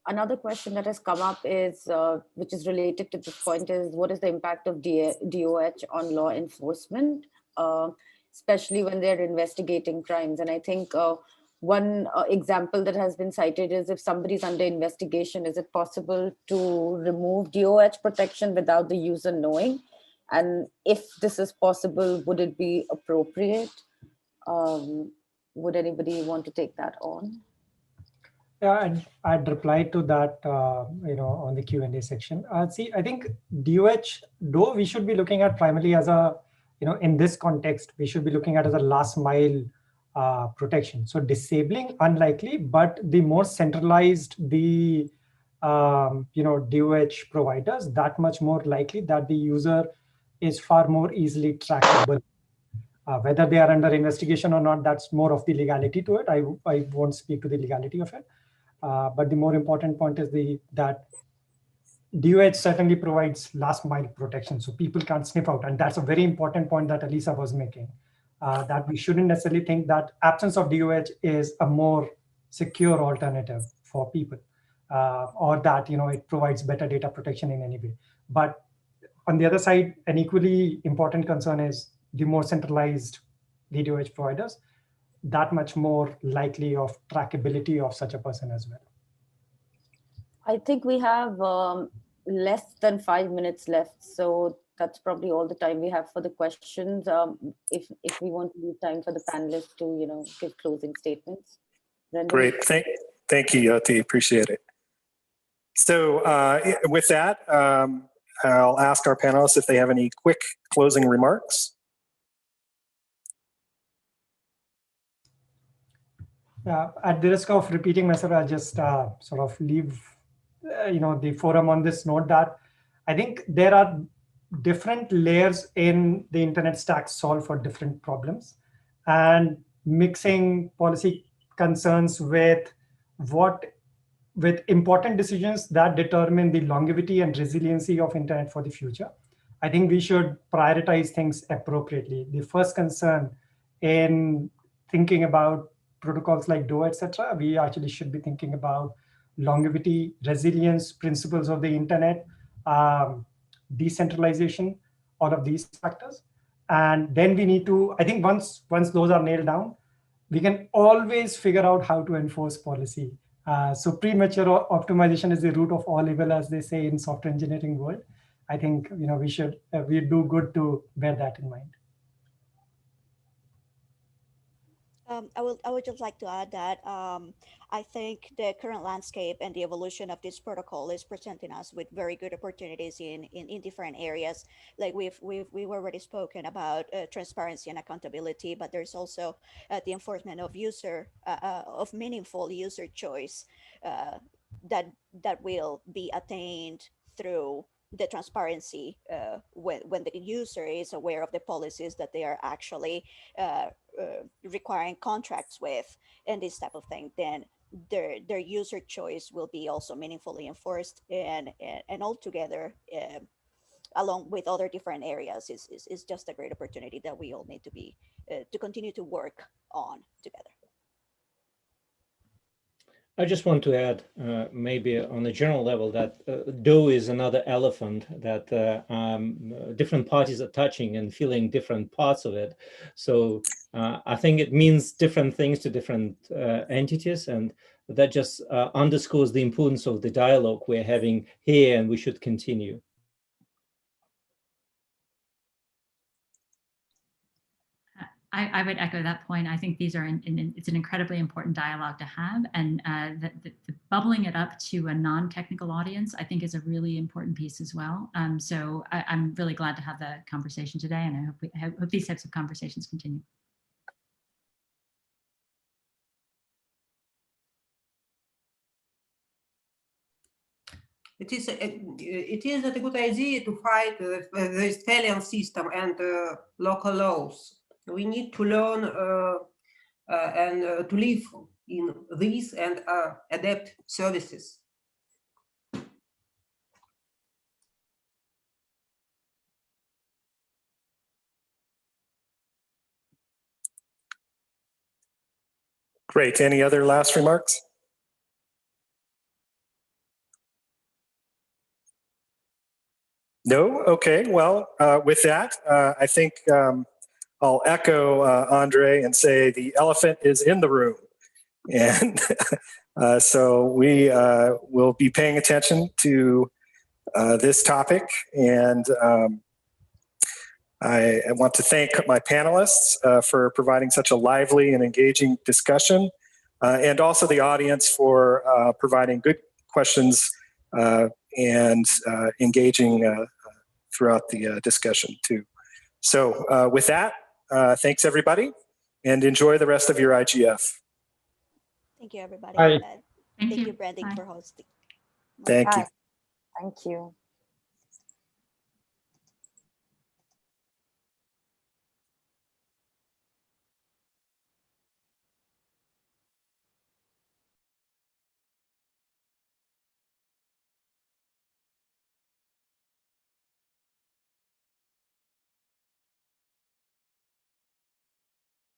Another question that has come up is, which is related to this point, is what is the impact of DoH on law enforcement, especially when they're investigating crimes? And I think one example that has been cited is if somebody's under investigation, is it possible to remove DoH protection without the user knowing? And if this is possible, would it be appropriate? Would anybody want to take that on? Yeah, I'd reply to that, on the Q&A section. See, I think DoH, though we should be looking at primarily as a, in this context, we should be looking at as a last mile protection. So disabling, unlikely, but the more centralized the, DoH providers, that much more likely that the user is far more easily trackable. Whether they are under investigation or not, that's more of the legality to it. I won't speak to the legality of it. But the more important point is that DoH certainly provides last mile protection, so people can't sniff out. And that's a very important point that Elisa was making, that we shouldn't necessarily think that absence of DoH is a more secure alternative for people, or that it provides better data protection in any way. But on the other side, an equally important concern is the more centralized the DoH providers, that much more likely of trackability of such a person as well. I think we have less than 5 minutes left, so that's probably all the time we have for the questions. If we want to leave time for the panelists to give closing statements. Brendan? Great, thank you, Yoti, appreciate it. So with that, I'll ask our panelists if they have any quick closing remarks. At the risk of repeating myself, I'll just sort of leave the forum on this note that I think there are different layers in the internet stack solve for different problems, and mixing policy concerns with important decisions that determine the longevity and resiliency of internet for the future. I think we should prioritize things appropriately. The first concern in thinking about protocols like DoH, etc., we actually should be thinking about longevity, resilience, principles of the internet, decentralization, all of these factors. And then we need to, I think once those are nailed down, we can always figure out how to enforce policy. So premature optimization is the root of all evil, as they say in software engineering world. I think we do good to bear that in mind. I would just like to add that I think the current landscape and the evolution of this protocol is presenting us with very good opportunities in different areas. Like we've already spoken about transparency and accountability, but there's also the enforcement of of meaningful user choice that will be attained through the transparency when the user is aware of the policies that they are actually requiring contracts with and this type of thing, then their user choice will be also meaningfully enforced, and altogether along with other different areas is just a great opportunity that we all need to be to continue to work on together. I just want to add, maybe on a general level, that DoH is another elephant that different parties are touching and feeling different parts of it. So I think it means different things to different entities, and that just underscores the importance of the dialogue we're having here, and we should continue. I would echo that point. I think these are it's an incredibly important dialogue to have, and the bubbling it up to a non-technical audience, I think, is a really important piece as well. So I'm really glad to have the conversation today, and I hope these types of conversations continue. It is a good idea to fight the Westphalian system and local laws. We need to learn and to live in these and adapt services. Great. Any other last remarks? No? Okay. Well, with that, I think I'll echo Andre and say the elephant is in the room. And so we will be paying attention to this topic. And I want to thank my panelists for providing such a lively and engaging discussion, and also the audience for providing good questions and engaging throughout the discussion too. So with that, thanks everybody, and enjoy the rest of your IGF. Thank you, everybody. Bye. Thank you, Brandon, Bye. for hosting. Thank you. Thank you.